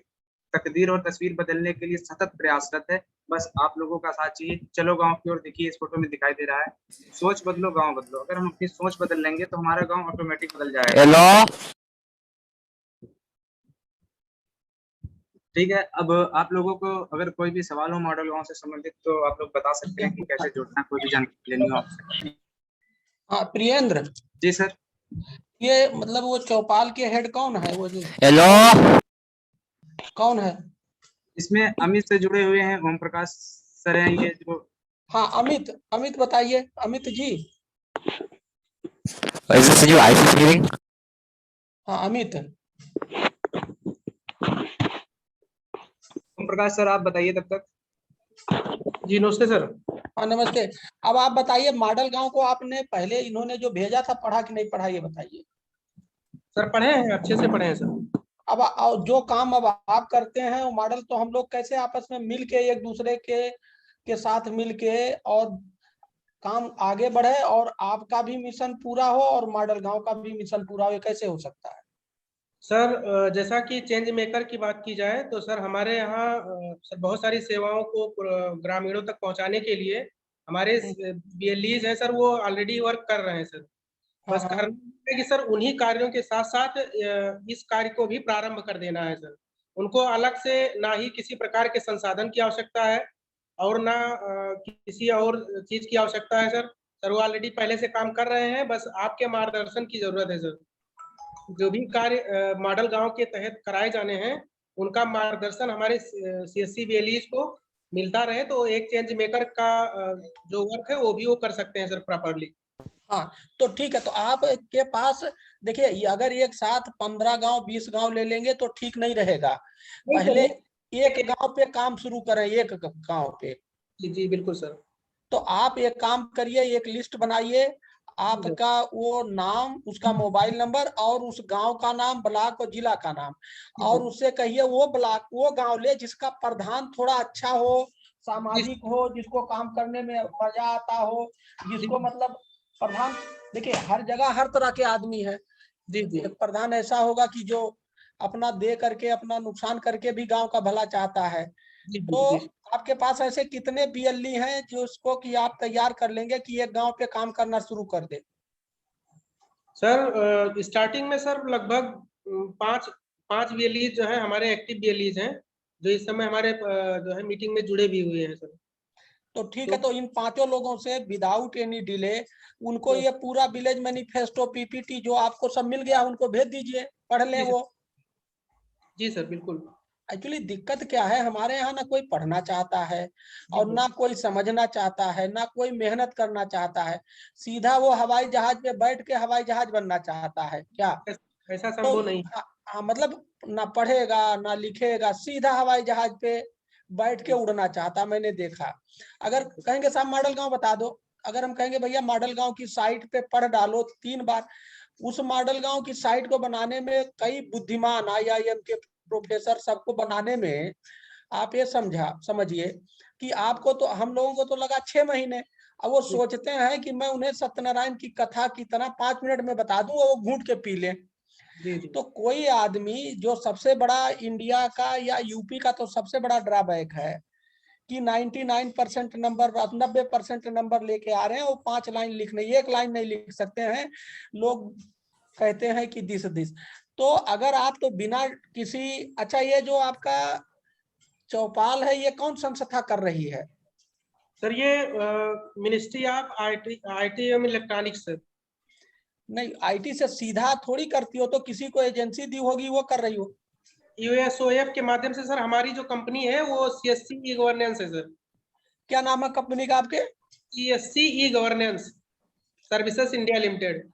तकदीर और तस्वीर बदलने के लिए सतत प्रयासरत है। बस आप लोगों का साथ चाहिए। चलो गांव की ओर देखिए, इस फोटो में दिखाई दे रहा है, सोच बदलो गांव बदलो। अगर हम अपनी सोच बदल लेंगे तो हमारा गांव ऑटोमेटिक बदल जाएगा। हेलो, ठीक है। अब आप लोगों को अगर कोई भी सवाल हो मॉडल गांव से संबंधित, तो आप लोग बता सकते हैं कि कैसे जुड़ना है, कोई भी जानकारी लेनी हो आपसे। हाँ प्रियेंद्र, जी सर। ये मतलब वो चौपाल के हेड कौन है, वो जो हेलो, कौन है? इसमें अमित से जुड़े हुए हैं ओम प्रकाश सर हैं, ये जो। हाँ अमित, अमित बताइए, Amit ji. is this your IC hearing? हाँ अमित। ओम प्रकाश सर, आप बताइए तब तक। जी नमस्ते सर। हाँ नमस्ते। अब आप बताइए, मॉडल गांव को आपने पहले इन्होंने जो भेजा था, पढ़ा कि नहीं पढ़ा, ये बताइए। सर पढ़े हैं, अच्छे से पढ़े हैं सर। अब जो काम अब आप करते हैं, वो मॉडल तो हम लोग कैसे आपस में मिल के, एक दूसरे के साथ मिल के और काम आगे बढ़े, और आपका भी मिशन पूरा हो और मॉडल गांव का भी मिशन पूरा हो, ये कैसे हो सकता है? सर जैसा कि चेंज मेकर की बात की जाए तो सर हमारे यहाँ सर बहुत सारी सेवाओं को ग्रामीणों तक पहुंचाने के लिए हमारे BLEs हैं सर, वो ऑलरेडी वर्क कर रहे हैं सर। बस हाँ, करना है कि सर उन्हीं कार्यों के साथ साथ इस कार्य को भी प्रारंभ कर देना है सर। उनको अलग से ना ही किसी प्रकार के संसाधन की आवश्यकता है और ना किसी और चीज की आवश्यकता है सर। सर वो ऑलरेडी पहले से काम कर रहे हैं, बस आपके मार्गदर्शन की जरूरत है सर। जो भी कार्य मॉडल गांव के तहत कराए जाने हैं, उनका मार्गदर्शन हमारे CSC BLEs को मिलता रहे, तो एक चेंज मेकर का जो वर्क है वो भी वो कर सकते हैं सर प्रॉपरली। हाँ तो ठीक है। तो आप के पास देखिए, अगर एक साथ 15 गांव 20 गांव ले लेंगे तो ठीक नहीं रहेगा। पहले एक गांव पे काम शुरू करें, एक गांव पे। जी जी बिल्कुल सर। तो आप एक काम करिए, एक लिस्ट बनाइए, आपका वो नाम, उसका मोबाइल नंबर और उस गांव का नाम, ब्लॉक और जिला का नाम, और उससे कहिए वो ब्लॉक, वो गांव ले जिसका प्रधान थोड़ा अच्छा हो, सामाजिक हो, जिसको काम करने में मजा आता हो, जिसको मतलब प्रधान, देखिए हर जगह हर तरह के आदमी है। जी जी एक प्रधान ऐसा होगा कि जो अपना दे करके, अपना नुकसान करके भी गांव का भला चाहता है। जी तो जी। आपके पास ऐसे कितने बीएलई हैं जो इसको कि आप तैयार कर लेंगे कि एक गांव पे काम करना शुरू कर दे? सर स्टार्टिंग में सर लगभग 5 बीएलईज जो है हमारे एक्टिव बीएलईज हैं, जो इस समय हमारे जो है मीटिंग में जुड़े भी हुए हैं सर। तो ठीक है, तो इन 5 लोगों से विदाउट एनी डिले उनको ये पूरा विलेज मैनिफेस्टो पीपीटी जो आपको सब मिल गया उनको भेज दीजिए, पढ़ लें वो। जी सर बिल्कुल। एक्चुअली दिक्कत क्या है, हमारे यहाँ ना कोई पढ़ना चाहता है जी, और ना कोई समझना चाहता है, ना कोई मेहनत करना चाहता है। सीधा वो हवाई जहाज पे बैठ के हवाई जहाज बनना चाहता है क्या? ऐसा तो संभव नहीं। मतलब ना पढ़ेगा ना लिखेगा, सीधा हवाई जहाज पे बैठ के उड़ना चाहता, मैंने देखा। अगर कहेंगे साहब मॉडल गांव बता दो, अगर हम कहेंगे भैया मॉडल गांव की साइट पे पढ़ डालो 3 बार, उस मॉडल गांव की साइट को बनाने में कई बुद्धिमान आईआईएम के प्रोफेसर सबको बनाने में आप ये समझिए कि आपको तो, हम लोगों को तो लगा 6 महीने। अब वो सोचते हैं कि मैं उन्हें सत्यनारायण की कथा की तरह 5 मिनट में बता दूं और वो घूंट के पी लें। जी जी तो कोई आदमी जो सबसे बड़ा इंडिया का या यूपी का तो सबसे बड़ा ड्रॉबैक है कि 99% नंबर, 90% नंबर लेके आ रहे हैं, वो 5 लाइन लिखने, 1 लाइन नहीं लिख सकते हैं। लोग कहते हैं कि दिस। तो अगर आप तो बिना किसी, अच्छा ये जो आपका चौपाल है ये कौन संस्था कर रही है? सर ये मिनिस्ट्री ऑफ आईटी एवं इलेक्ट्रॉनिक्स सर। नहीं, आईटी से सीधा थोड़ी करती हो, तो किसी को एजेंसी दी होगी वो कर रही हो। यूएसओएफ के माध्यम से सर हमारी जो कंपनी है वो सीएससी ई गवर्नेंस है सर। क्या नाम है कंपनी का आपके? CSC e governance services India limited.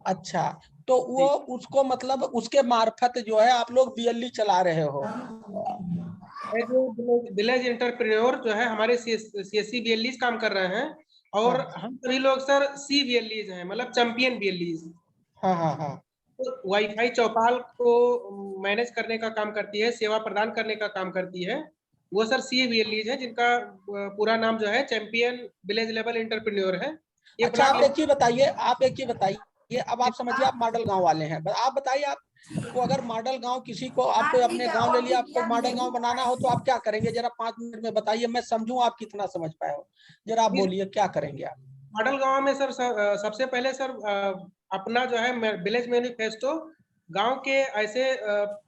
अच्छा, तो वो उसको मतलब उसके मार्फत जो है आप लोग बीएलई चला रहे हो? जो विलेज एंटरप्रेन्योर जो है हमारे सीएससी बीएलईज काम कर रहे हैं, और हम सभी लोग सर सी बीएलईज हैं, मतलब चैंपियन बीएलईज। हाँ हाँ हाँ। तो वाईफाई चौपाल को मैनेज करने का काम करती है, सेवा प्रदान करने का काम करती है, वो सर सी बीएलईज है, जिनका पूरा नाम जो है चैंपियन विलेज लेवल एंटरप्रेन्योर है। ये अच्छा, आप ब्लॉक एक चीज बताइए, अब आप समझिए आप मॉडल गांव वाले हैं, आप बताइए, आपको अगर मॉडल गांव किसी को, आपको अपने गांव ले लिया, आपको मॉडल गांव बनाना हो तो आप क्या करेंगे? जरा 5 मिनट में बताइए, मैं समझूं आप कितना समझ पाए हो। जरा आप बोलिए क्या करेंगे आप? मॉडल गांव में सर सबसे पहले सर अपना जो है विलेज मैनिफेस्टो गांव के ऐसे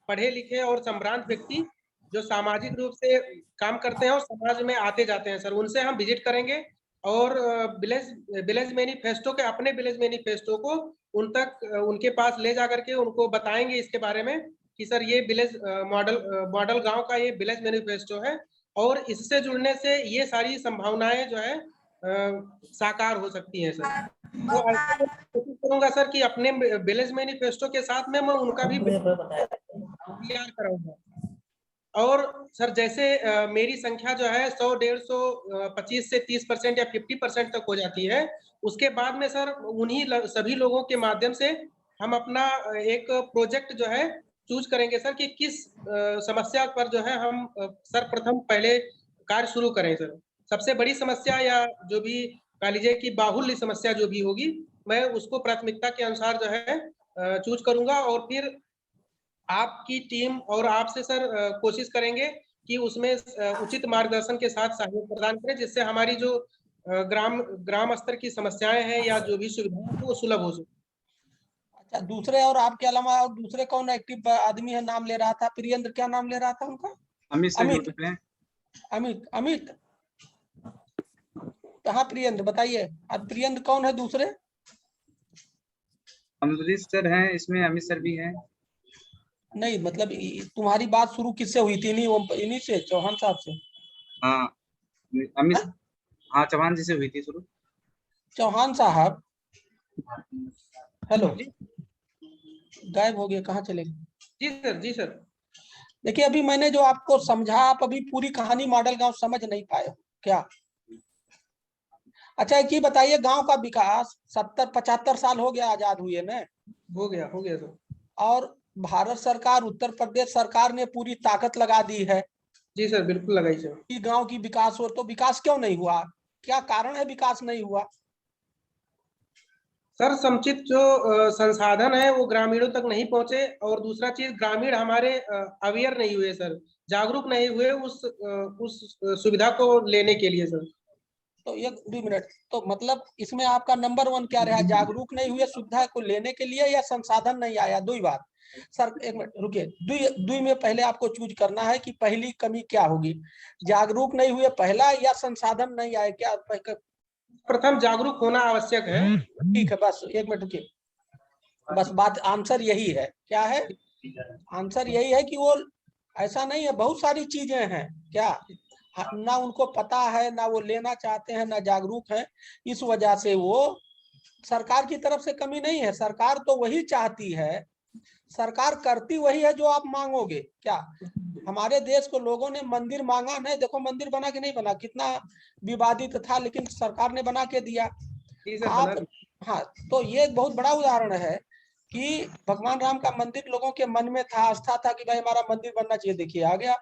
पढ़े लिखे और संभ्रांत व्यक्ति जो सामाजिक रूप से काम करते हैं और समाज में आते जाते हैं सर, उनसे हम विजिट करेंगे और विलेज मैनिफेस्टो के, अपने विलेज मैनिफेस्टो को उन तक उनके पास ले जा करके उनको बताएंगे इसके बारे में कि सर ये विलेज मॉडल गांव का ये विलेज मैनिफेस्टो है, और इससे जुड़ने से ये सारी संभावनाएं जो है साकार हो सकती है सर। तो ऐसे मैं कोशिश करूंगा सर कि अपने विलेज मैनिफेस्टो के साथ में मैं उनका भी तैयार कराऊंगा। और सर जैसे मेरी संख्या जो है 100, 150, 25 से 30% या 50% तक हो जाती है, उसके बाद में सर उन्हीं सभी लोगों के माध्यम से हम अपना एक प्रोजेक्ट जो है चूज करेंगे सर कि किस समस्या पर जो है हम सर्वप्रथम पहले कार्य शुरू करें सर। सबसे बड़ी समस्या या जो भी कह लीजिए कि बाहुल्य समस्या जो भी होगी, मैं उसको प्राथमिकता के अनुसार जो है चूज करूंगा, और फिर आपकी टीम और आपसे सर कोशिश करेंगे कि उसमें उचित मार्गदर्शन के साथ सहयोग प्रदान करें, जिससे हमारी जो ग्राम स्तर की समस्याएं हैं या जो भी सुविधाएं हैं वो सुलभ हो सके। अच्छा, दूसरे और आपके अलावा और दूसरे कौन एक्टिव आदमी है? नाम ले रहा था प्रियेंद्र, क्या नाम ले रहा था उनका? अमित से अमित। जुड़ रहे हैं। अमित हाँ, प्रियेंद्र बताइए, अब प्रियेंद्र कौन है दूसरे? अमरीश सर हैं इसमें, अमित सर भी हैं। नहीं मतलब तुम्हारी बात शुरू किससे हुई थी? इन्हीं से, चौहान साहब से? हाँ अमित, हाँ? हाँ चौहान जी से हुई थी शुरू। चौहान साहब हेलो, गायब हो गए, कहाँ चले गए? जी सर, जी सर। देखिए अभी मैंने जो आपको समझा, आप अभी पूरी कहानी मॉडल गांव समझ नहीं पाए हो क्या? अच्छा एक ही बताइए, गांव का विकास 70-75 साल हो गया आजाद हुए ना, हो गया सर। और भारत सरकार, उत्तर प्रदेश सरकार ने पूरी ताकत लगा दी है जी सर, बिल्कुल लगाई सर। कि गांव की विकास हो, तो विकास क्यों नहीं हुआ? क्या कारण है विकास नहीं हुआ? सर समुचित जो संसाधन है वो ग्रामीणों तक नहीं पहुंचे, और दूसरा चीज ग्रामीण हमारे अवेयर नहीं हुए सर, जागरूक नहीं हुए उस सुविधा को लेने के लिए सर। तो एक 2 मिनट, तो मतलब इसमें आपका नंबर 1 क्या रहा? जागरूक नहीं हुए सुविधा को लेने के लिए, या संसाधन नहीं आया? दो ही बात। सर एक मिनट रुकिए, दुई में पहले आपको चूज करना है कि पहली कमी क्या होगी, जागरूक नहीं हुए पहला, या संसाधन नहीं आए? क्या प्रथम जागरूक होना आवश्यक है। ठीक है, बस 1 मिनट रुकिए, बस बात आंसर यही है। क्या है आंसर? यही है कि वो ऐसा नहीं है, बहुत सारी चीजें हैं क्या, ना उनको पता है, ना वो लेना चाहते हैं, ना जागरूक है। इस वजह से वो, सरकार की तरफ से कमी नहीं है, सरकार तो वही चाहती है, सरकार करती वही है जो आप मांगोगे। क्या हमारे देश को लोगों ने मंदिर मांगा नहीं, देखो मंदिर बना के नहीं बना, कितना विवादित था, लेकिन सरकार ने बना के दिया। जी सर, आप, बना। हाँ, तो ये एक बहुत बड़ा उदाहरण है कि भगवान राम का मंदिर लोगों के मन में था, आस्था था कि भाई हमारा मंदिर बनना चाहिए, देखिए आ गया।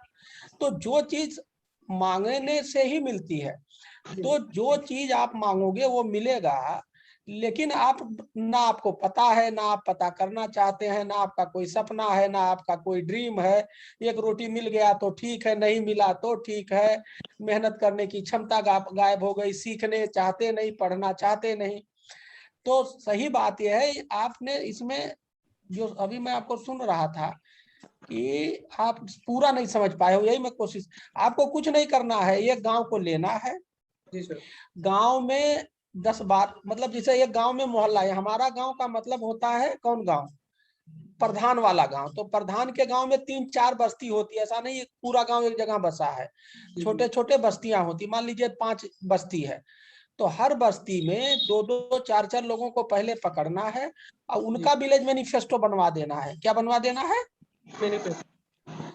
तो जो चीज मांगने से ही मिलती है, तो जो चीज आप मांगोगे वो मिलेगा, लेकिन आप, ना आपको पता है, ना आप पता करना चाहते हैं, ना आपका कोई सपना है, ना आपका कोई ड्रीम है। एक रोटी मिल गया तो ठीक है, नहीं मिला तो ठीक है, मेहनत करने की क्षमता गायब हो गई, सीखने चाहते नहीं, पढ़ना चाहते नहीं। तो सही बात यह है, आपने इसमें जो अभी मैं आपको सुन रहा था कि आप पूरा नहीं समझ पाए हो, यही मैं कोशिश, आपको कुछ नहीं करना है, एक गांव को लेना है। जी सर। गांव में 10 बार, मतलब जैसे एक गांव में मोहल्ला है, हमारा गांव का मतलब होता है कौन गांव? प्रधान वाला गांव। तो प्रधान के गांव में 3-4 बस्ती होती है, ऐसा नहीं पूरा गांव एक जगह बसा है, छोटे छोटे बस्तियां होती, मान लीजिए 5 बस्ती है, तो हर बस्ती में 2-2 4-4 लोगों को पहले पकड़ना है और उनका विलेज मैनिफेस्टो बनवा देना है। क्या बनवा देना है?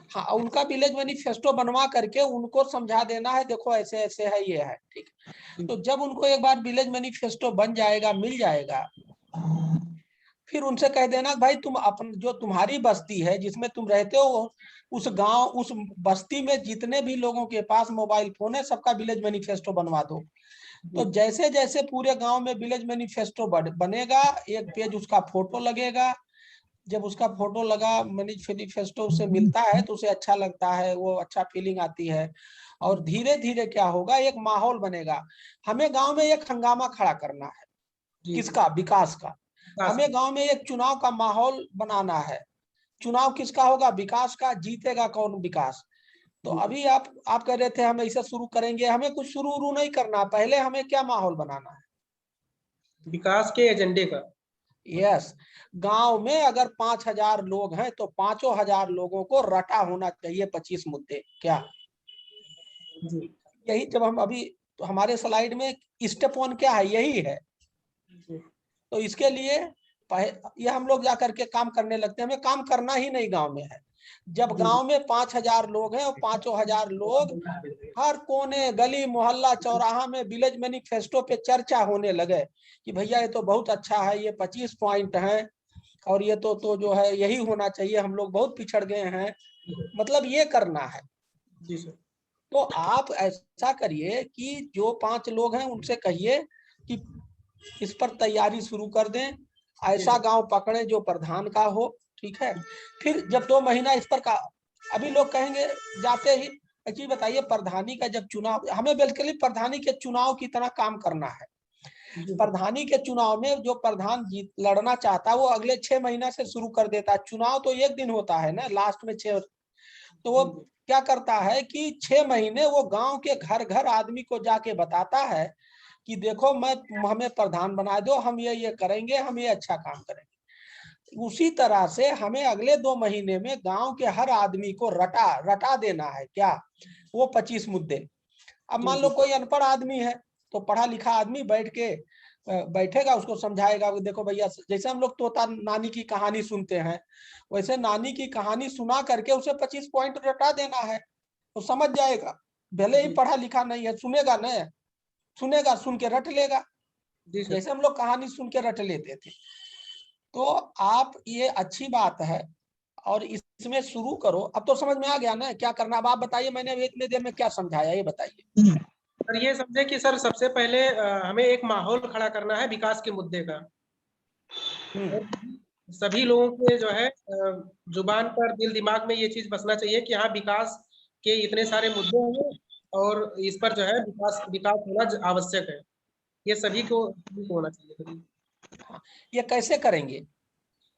हाँ, उनका विलेज मैनिफेस्टो बनवा करके उनको समझा देना है, देखो ऐसे ऐसे है, ये है, ठीक। तो जब उनको एक बार विलेज मैनिफेस्टो बन जाएगा, मिल जाएगा, फिर उनसे कह देना भाई तुम अपन, जो तुम्हारी बस्ती है जिसमें तुम रहते हो, उस गांव, उस बस्ती में जितने भी लोगों के पास मोबाइल फोन है, सबका विलेज मैनिफेस्टो बनवा दो। तो जैसे जैसे पूरे गांव में विलेज मैनिफेस्टो बनेगा, एक पेज उसका फोटो लगेगा, जब उसका फोटो लगा, मैनिफेस्टो से मिलता है तो उसे अच्छा लगता है, वो अच्छा फीलिंग आती है, और धीरे धीरे क्या होगा, एक माहौल बनेगा। हमें गांव में एक हंगामा खड़ा करना है, किसका? विकास का। हमें गांव में एक चुनाव का माहौल बनाना है। चुनाव किसका होगा? विकास का। जीतेगा कौन? विकास। तो अभी आप कह रहे थे हम ऐसा शुरू करेंगे, हमें कुछ शुरू नहीं करना, पहले हमें क्या माहौल बनाना है? विकास के एजेंडे का। यस। गांव में अगर 5,000 लोग हैं तो 5,000 लोगों को रटा होना चाहिए 25 मुद्दे। क्या यही, जब हम अभी, तो हमारे स्लाइड में स्टेप 1 क्या है? यही है। तो इसके लिए ये हम लोग जाकर के काम करने लगते हैं, हमें काम करना ही नहीं गांव में है। जब गांव में 5,000 लोग हैं और 5,000 लोग हर कोने, गली, मोहल्ला, चौराहा में विलेज मैनिफेस्टो पे चर्चा होने लगे कि भैया ये तो बहुत अच्छा है, ये 25 पॉइंट हैं, और ये तो जो है यही होना चाहिए, हम लोग बहुत पिछड़ गए हैं, मतलब ये करना है। जी सर। तो आप ऐसा करिए कि जो 5 लोग हैं उनसे कहिए कि इस पर तैयारी शुरू कर दें, ऐसा गांव पकड़े जो प्रधान का हो, ठीक है। फिर जब 2 महीना इस पर का, अभी लोग कहेंगे जाते ही, जी बताइए, प्रधानी का जब चुनाव, हमें बेसिकली प्रधानी के चुनाव की तरह काम करना है। प्रधानी के चुनाव में जो प्रधान जीत लड़ना चाहता है वो अगले 6 महीना से शुरू कर देता है। चुनाव तो एक दिन होता है ना, लास्ट में 6, तो वो क्या करता है कि 6 महीने वो गांव के घर घर आदमी को जाके बताता है कि देखो हमें प्रधान बना दो, हम ये करेंगे, हम ये अच्छा काम करेंगे। उसी तरह से हमें अगले 2 महीने में गांव के हर आदमी को रटा देना है। क्या? वो 25 मुद्दे। अब मान लो कोई अनपढ़ आदमी है, तो पढ़ा लिखा आदमी बैठेगा, उसको समझाएगा, देखो भैया, जैसे हम लोग तोता नानी की कहानी सुनते हैं, वैसे नानी की कहानी सुना करके उसे 25 पॉइंट रटा देना है, तो समझ जाएगा। भले ही पढ़ा लिखा नहीं है, सुनेगा ना, सुनेगा, सुन के रट लेगा, जैसे हम लोग कहानी सुन के रट लेते थे। तो आप, ये अच्छी बात है, और इसमें शुरू करो। अब तो समझ में आ गया ना क्या करना। अब आप बताइए, मैंने अभी इतने देर में क्या समझाया, ये बताइए। सर ये समझे कि सर सबसे पहले हमें एक माहौल खड़ा करना है विकास के मुद्दे का। और सभी लोगों के जो है जुबान पर, दिल दिमाग में ये चीज बसना चाहिए कि हाँ, विकास के इतने सारे मुद्दे हैं और इस पर जो है विकास विकास होना आवश्यक है। ये सभी को होना चाहिए। ये कैसे करेंगे?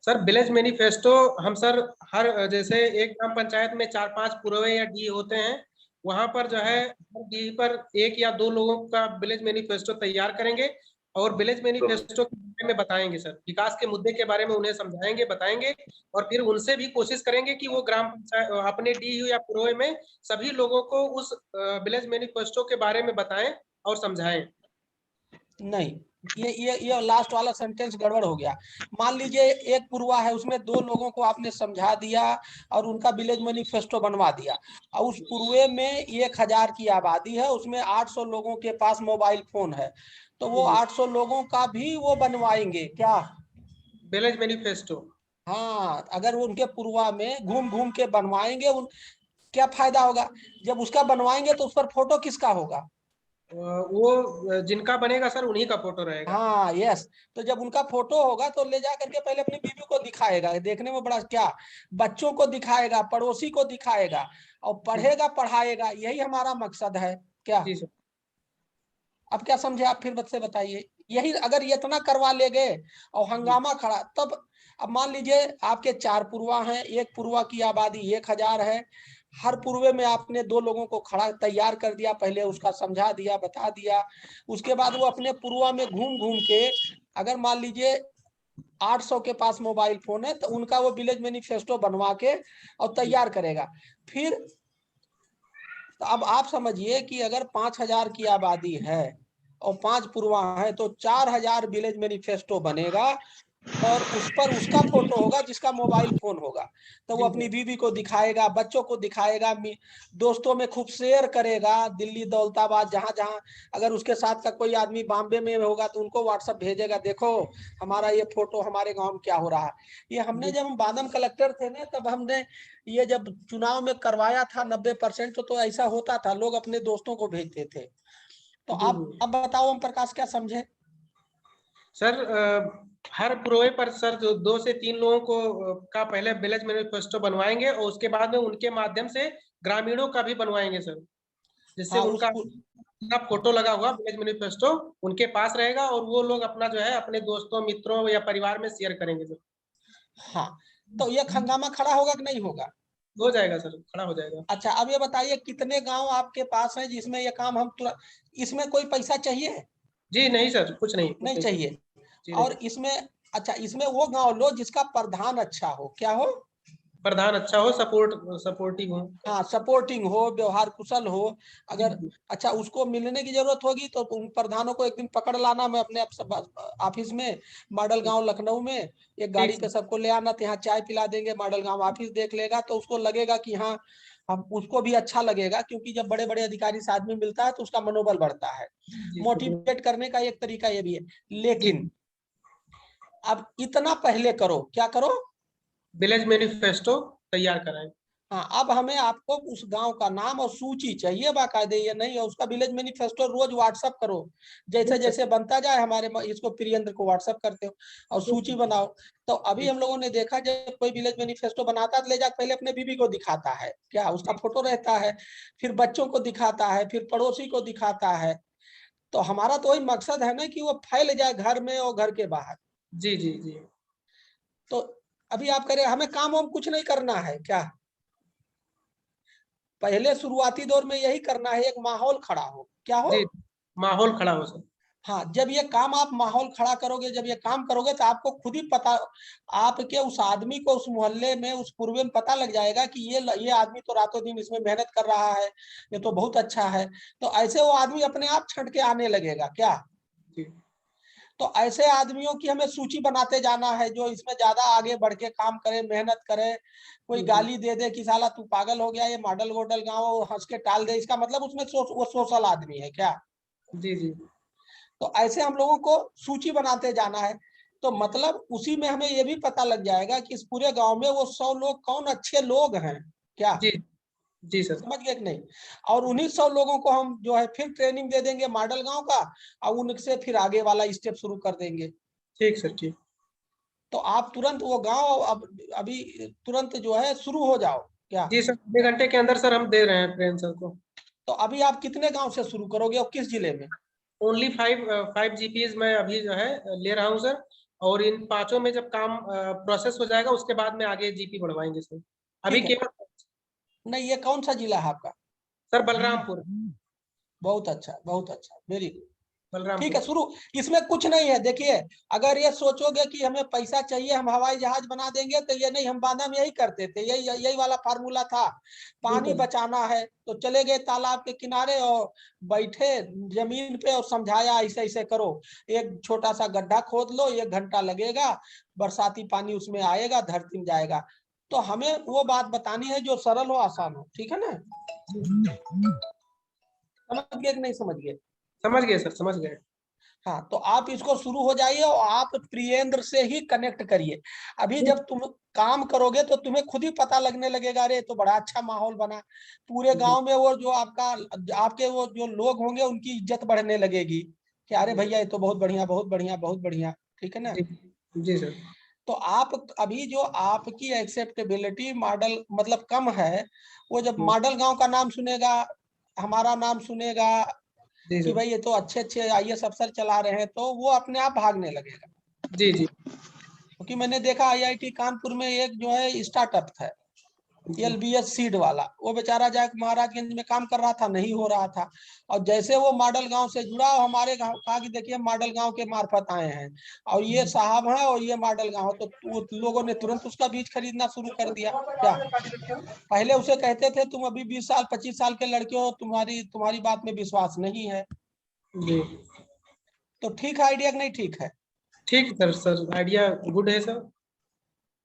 सर विलेज मैनिफेस्टो हम सर हर जैसे एक ग्राम पंचायत में 4-5 पुरवे या डी होते हैं, वहां पर जो है हर डी पर 1 या 2 लोगों का विलेज मैनिफेस्टो तैयार करेंगे और विलेज मैनिफेस्टो के बारे में बताएंगे सर, विकास के मुद्दे के बारे में उन्हें समझाएंगे, बताएंगे और फिर उनसे भी कोशिश करेंगे कि वो ग्राम पंचायत अपने डी या पुरवे में सभी लोगों को उस विलेज मैनिफेस्टो के बारे में बताएं और समझाएं। नहीं, ये लास्ट वाला सेंटेंस गड़बड़ हो गया। मान लीजिए एक पुरवा है, उसमें 2 लोगों को आपने समझा दिया और उनका विलेज मैनिफेस्टो बनवा दिया, और उस पुरवे में 1000 की आबादी है, उसमें 800 लोगों के पास मोबाइल फोन है, तो वो 800 लोगों का भी वो बनवाएंगे क्या? Village manifesto. हाँ, अगर वो उनके पुरवा में घूम घूम के बनवाएंगे, क्या फायदा होगा? जब उसका बनवाएंगे तो उस पर फोटो किसका होगा? वो जिनका बनेगा सर उन्हीं का फोटो रहेगा। हाँ, यस। तो जब उनका फोटो होगा तो ले जा करके पहले अपनी बीवी को दिखाएगा, देखने में बड़ा क्या, बच्चों को दिखाएगा, पड़ोसी को दिखाएगा, और पढ़ेगा पढ़ाएगा, यही हमारा मकसद है क्या? जी सर। अब क्या समझे आप, फिर से बताइए। यही अगर ये इतना करवा ले गए और हंगामा खड़ा, तब अब मान लीजिए आपके 4 पुरवा हैं, एक पुरवा की आबादी 1000 है, हर पुरवे में आपने 2 लोगों को खड़ा तैयार कर दिया, पहले उसका समझा दिया, बता दिया, उसके बाद वो अपने पुरवा में घूम घूम के, अगर मान लीजिए 800 के पास मोबाइल फोन है, तो उनका वो विलेज मैनिफेस्टो बनवा के और तैयार करेगा। फिर तो अब आप समझिए कि अगर 5000 की आबादी है और 5 पुरवा है, तो 4000 विलेज मैनिफेस्टो बनेगा, और उस पर उसका फोटो होगा जिसका मोबाइल फोन होगा, तो वो अपनी बीवी को दिखाएगा, बच्चों को दिखाएगा, दोस्तों में खूब शेयर करेगा, दिल्ली दौलताबाद जहां जहां, अगर उसके साथ का कोई आदमी बॉम्बे में होगा तो उनको व्हाट्सएप भेजेगा, देखो हमारा ये फोटो हमारे गांव में क्या हो रहा है। ये हमने जब हम बादम कलेक्टर थे ना, तब हमने ये जब चुनाव में करवाया था 90% तो ऐसा होता था, लोग अपने दोस्तों को भेजते थे। तो अब बताओ ओम प्रकाश, क्या समझे? सर हर पुरोए पर सर जो 2 से 3 लोगों को का पहले विलेज मैनिफेस्टो बनवाएंगे और उसके बाद में उनके माध्यम से ग्रामीणों का भी बनवाएंगे सर, जिससे हाँ, उनका फोटो लगा हुआ विलेज मैनिफेस्टो उनके पास रहेगा और वो लोग अपना जो है अपने दोस्तों, मित्रों या परिवार में शेयर करेंगे सर। हाँ, तो ये हंगामा खड़ा होगा कि नहीं होगा? हो जाएगा सर, खड़ा हो जाएगा। अच्छा, अब ये बताइए कितने गांव आपके पास हैं जिसमें ये काम हम तुरंत, इसमें कोई पैसा चाहिए? जी नहीं सर, कुछ नहीं, कुछ नहीं नहीं चाहिए। जी नहीं। और इसमें, अच्छा, इसमें वो गांव लो जिसका प्रधान अच्छा हो, क्या हो? प्रधान अच्छा हो, सपोर्टिव हो। हाँ, सपोर्टिंग हो, व्यवहार कुशल हो। अगर, अच्छा, उसको मिलने की जरूरत होगी तो उन प्रधानों को एक दिन पकड़ लाना, मैं अपने ऑफिस में, मॉडल गांव लखनऊ में, एक गाड़ी पे सबको ले आना, तो यहाँ चाय पिला देंगे, मॉडल गांव ऑफिस देख लेगा, तो उसको लगेगा कि हाँ, हम, उसको भी अच्छा लगेगा, क्योंकि जब बड़े बड़े अधिकारी से आदमी मिलता है तो उसका मनोबल बढ़ता है। मोटिवेट करने का एक तरीका ये भी है। लेकिन अब इतना पहले करो, क्या करो? विलेज मैनिफेस्टो तैयार कराएं। हाँ, अब हमें आपको उस गांव का नाम और सूची चाहिए बाकायदे, ये नहीं है उसका विलेज मैनिफेस्टो रोज व्हाट्सअप करो, जैसे जैसे बनता जाए, हमारे इसको प्रियेंद्र को व्हाट्सअप करते हो और सूची बनाओ। तो अभी हम लोगों ने देखा, जब कोई विलेज मैनिफेस्टो बनाता है तो ले जाकर पहले अपने बीबी को दिखाता है, क्या उसका फोटो रहता है, फिर बच्चों को दिखाता है, फिर पड़ोसी को दिखाता है। तो हमारा तो वही मकसद है ना कि वो फैल जाए घर में और घर के बाहर। जी जी जी। तो अभी आप कह रहे हमें काम वाम कुछ नहीं करना है क्या? पहले शुरुआती दौर में यही करना है, एक माहौल खड़ा हो, क्या हो? जी, माहौल खड़ा हो सर। हाँ, जब ये काम आप माहौल खड़ा करोगे, जब ये काम करोगे, तो आपको खुद ही पता, आपके उस आदमी को उस मोहल्ले में, उस पूर्वे में पता लग जाएगा कि ये आदमी तो रातों दिन इसमें मेहनत कर रहा है, ये तो बहुत अच्छा है। तो ऐसे वो आदमी अपने आप छंट के आने लगेगा, क्या? जी। तो ऐसे आदमियों की हमें सूची बनाते जाना है, जो इसमें ज्यादा आगे बढ़ के काम करे, मेहनत करे। कोई गाली दे दे कि साला तू पागल हो गया, ये मॉडल वोडल गाँव, हंस के टाल दे, इसका मतलब उसमें वो सोशल आदमी है क्या? जी जी। तो ऐसे हम लोगों को सूची बनाते जाना है। तो मतलब उसी में हमें ये भी पता लग जाएगा कि इस पूरे गांव में वो 100 लोग कौन अच्छे लोग हैं क्या। जी जी सर। समझ गए कि नहीं। और उन्हीं 100 लोगों को हम जो है फिर ट्रेनिंग दे देंगे मॉडल गांव का, और उनसे फिर आगे वाला स्टेप शुरू कर देंगे। ठीक सर ठीक। तो आप तुरंत वो गांव अब अभी तुरंत जो है शुरू हो जाओ क्या। जी सर, 2 घंटे के अंदर सर हम दे रहे हैं ट्रेन सर को। तो अभी आप कितने गांव से शुरू करोगे और किस जिले में। ओनली 5 जीपीज मैं अभी जो है ले रहा हूँ सर। और इन 5 में जब काम प्रोसेस हो जाएगा उसके बाद में आगे जीपी बढ़वाएंगे सर। अभी ठीक है। केवल नहीं, ये कौन सा जिला है आपका। सर बलरामपुर। बहुत अच्छा, बहुत अच्छा, वेरी गुड। ठीक है, बलरामपुर। शुरू। इसमें कुछ नहीं है। देखिए, अगर ये सोचोगे कि हमें पैसा चाहिए हम हवाई जहाज बना देंगे, तो ये नहीं। हम बांदा में यही करते थे, यही यही वाला फार्मूला था। पानी बिल्कुल बचाना है तो चले गए तालाब के किनारे और बैठे जमीन पे और समझाया ऐसे ऐसे करो। एक छोटा सा गड्ढा खोद लो, 1 घंटा लगेगा, बरसाती पानी उसमें आएगा, धरती में जाएगा। तो हमें वो बात बतानी है जो सरल हो, आसान हो। ठीक है ना। समझ गए कि नहीं समझ गए। समझ गए सर, समझ गए। हाँ, तो आप इसको शुरू हो जाइए और आप प्रियेंद्र से ही कनेक्ट करिए। अभी जब तुम काम करोगे तो तुम्हें खुद ही पता लगने लगेगा, अरे तो बड़ा अच्छा माहौल बना पूरे गांव में। वो जो आपके वो जो लोग होंगे उनकी इज्जत बढ़ने लगेगी कि अरे भैया ये तो बहुत बढ़िया, बहुत बढ़िया, बहुत बढ़िया। ठीक है ना। जी जी सर। तो आप अभी जो आपकी एक्सेप्टेबिलिटी मॉडल मतलब कम है, वो जब मॉडल गांव का नाम सुनेगा, हमारा नाम सुनेगा जी कि सर। भाई ये तो अच्छे अच्छे आईएएस अफसर चला रहे हैं, तो वो अपने आप भागने लगेगा। जी जी क्योंकि मैंने देखा आईआईटी कानपुर में एक जो है स्टार्टअप है, जी। एलबीएस सीड वाला। वो बेचारा जाके महाराजगंज में काम कर रहा था, नहीं हो रहा था। और जैसे वो मॉडल गांव से जुड़ा, हमारे गांव कहा कि देखिए मॉडल गांव के मार्फत आए हैं और ये साहब हैं और ये मॉडल गांव, तो लोगों ने तुरंत उसका बीज खरीदना शुरू कर दिया क्या। पहले उसे कहते थे तुम अभी 20 साल 25 साल के लड़के हो, तुम्हारी तुम्हारी बात में विश्वास नहीं है। जी तो ठीक है आइडिया कि नहीं ठीक है। ठीक सर, सर आइडिया गुड है सर।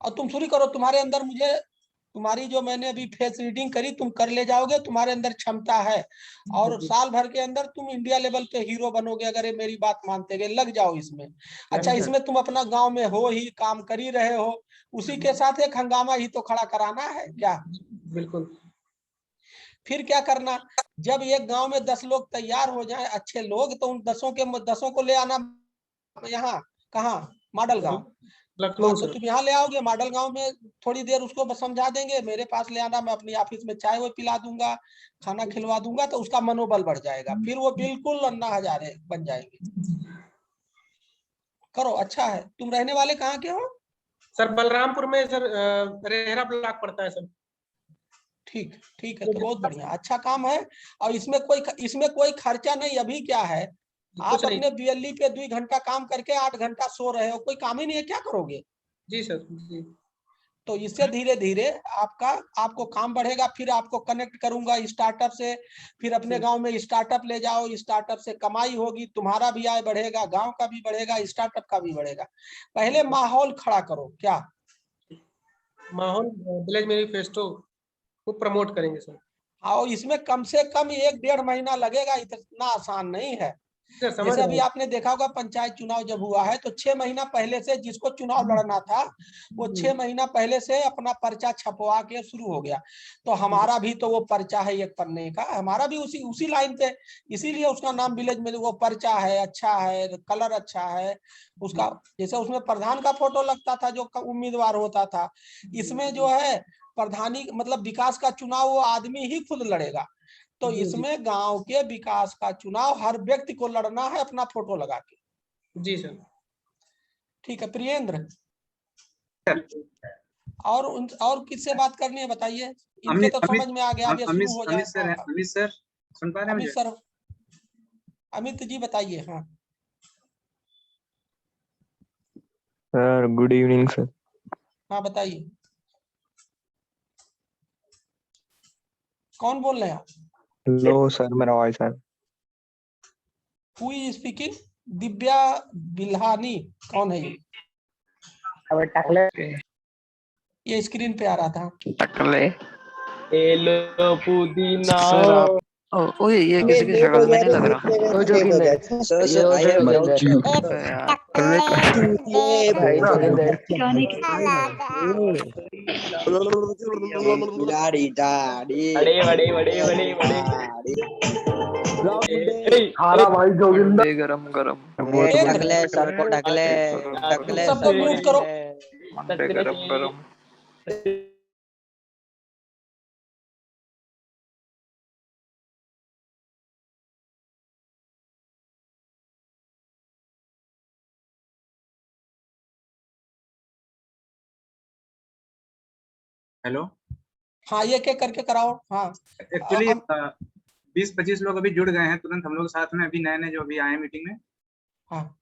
और तुम शुरू करो। तुम्हारे अंदर मुझे तुम्हारी जो मैंने अभी फेस रीडिंग करी, तुम कर ले जाओगे, तुम्हारे अंदर क्षमता है। और जी, साल भर के अंदर तुम इंडिया लेवल पे हीरो बनोगे, अगर ये मेरी बात मानते गए। लग जाओ इसमें। अच्छा, डन सर। इसमें तुम अपना गांव में हो ही, काम कर ही रहे हो, उसी के साथ एक हंगामा ही तो खड़ा कराना है क्या। बिल्कुल। फिर क्या करना, जब एक गांव में 10 लोग तैयार हो जाए अच्छे लोग, तो उन 10 को ले आना यहाँ, कहाँ, मॉडल गांव। हाँ, लखनऊ तो सर। तुम यहाँ ले आओगे मॉडल गांव में, थोड़ी देर उसको बस समझा देंगे, मेरे पास ले आना, मैं अपनी ऑफिस में चाय वो पिला दूंगा, खाना खिलवा दूंगा, तो उसका मनोबल बढ़ जाएगा, फिर वो बिल्कुल अन्ना हजारे बन जाएंगे। करो, अच्छा है। तुम रहने वाले कहाँ के हो। सर बलरामपुर में सर, रेहरा ब्लॉक पड़ता है सर। ठीक, ठीक है, तो बहुत बढ़िया, अच्छा काम है। और इसमें कोई खर्चा नहीं। अभी क्या है, आप कुछ नहीं। अपने बीएलई पे 2 घंटा काम करके 8 घंटा सो रहे हो, कोई काम ही नहीं है, क्या करोगे। जी सर जी। तो इससे धीरे धीरे आपको काम बढ़ेगा। फिर आपको कनेक्ट करूंगा स्टार्टअप से, फिर अपने गांव में स्टार्टअप ले जाओ, स्टार्टअप से कमाई होगी, तुम्हारा भी आय बढ़ेगा, गांव का भी बढ़ेगा, स्टार्टअप का भी बढ़ेगा। पहले माहौल खड़ा करो क्या। माहौल विलेज मैनिफेस्टो को प्रमोट करेंगे सर। और इसमें कम से कम 1-1.5 महीना लगेगा, इतना आसान नहीं है। सर समझ जैसे रहे अभी हैं। आपने देखा होगा पंचायत चुनाव जब हुआ है, तो 6 महीना पहले से जिसको चुनाव लड़ना था, वो 6 महीना पहले से अपना पर्चा छपवा के शुरू हो गया। तो हमारा भी तो वो पर्चा है एक पन्ने का, हमारा भी उसी उसी लाइन पे, इसीलिए उसका नाम विलेज में वो पर्चा है। अच्छा है, कलर अच्छा है उसका। जैसे उसमें प्रधान का फोटो लगता था जो उम्मीदवार होता था, इसमें जो है प्रधानी मतलब विकास का चुनाव वो आदमी ही खुद लड़ेगा। तो जी जी इसमें गांव के विकास का चुनाव हर व्यक्ति को लड़ना है अपना फोटो लगा के। जी सर। ठीक है प्रियेंद्र, और किससे बात करनी है बताइए। इनके अमित तो अमित समझ में आ गया, अब ये अमित शुरू हो अमित जाए। सर हाँ है, हाँ, अमित सर सुन पा रहे हैं अमित मुझे। सर, अमित जी बताइए। हाँ सर गुड इवनिंग सर। हाँ, बताइए कौन बोल रहे हैं आप। हेलो सर, मेरा वॉइस है। Who is speaking. Divya Bilhani कौन है ये। ये स्क्रीन पे आ रहा था। टकले हेलो पुदीना। सर ओ ये किसी की शक्ल में नहीं लग रहा। वो जोगिंदर ये जोगिंदर यार भाई जोगिंदर लाड़ी दाड़ी बड़े बड़े बड़े बड़े बड़े खारा भाई जोगिंदर गरम गरम एक ढकले सबको ढकले ढकले सबको सबको म्यूट करो। मंडे गरम गरम। हेलो। हाँ ये क्या करके कराओ। हाँ एक्चुअली हम 20-25 लोग अभी जुड़ गए हैं तुरंत हम लोग साथ में, अभी नए नए जो अभी आए मीटिंग में, हाँ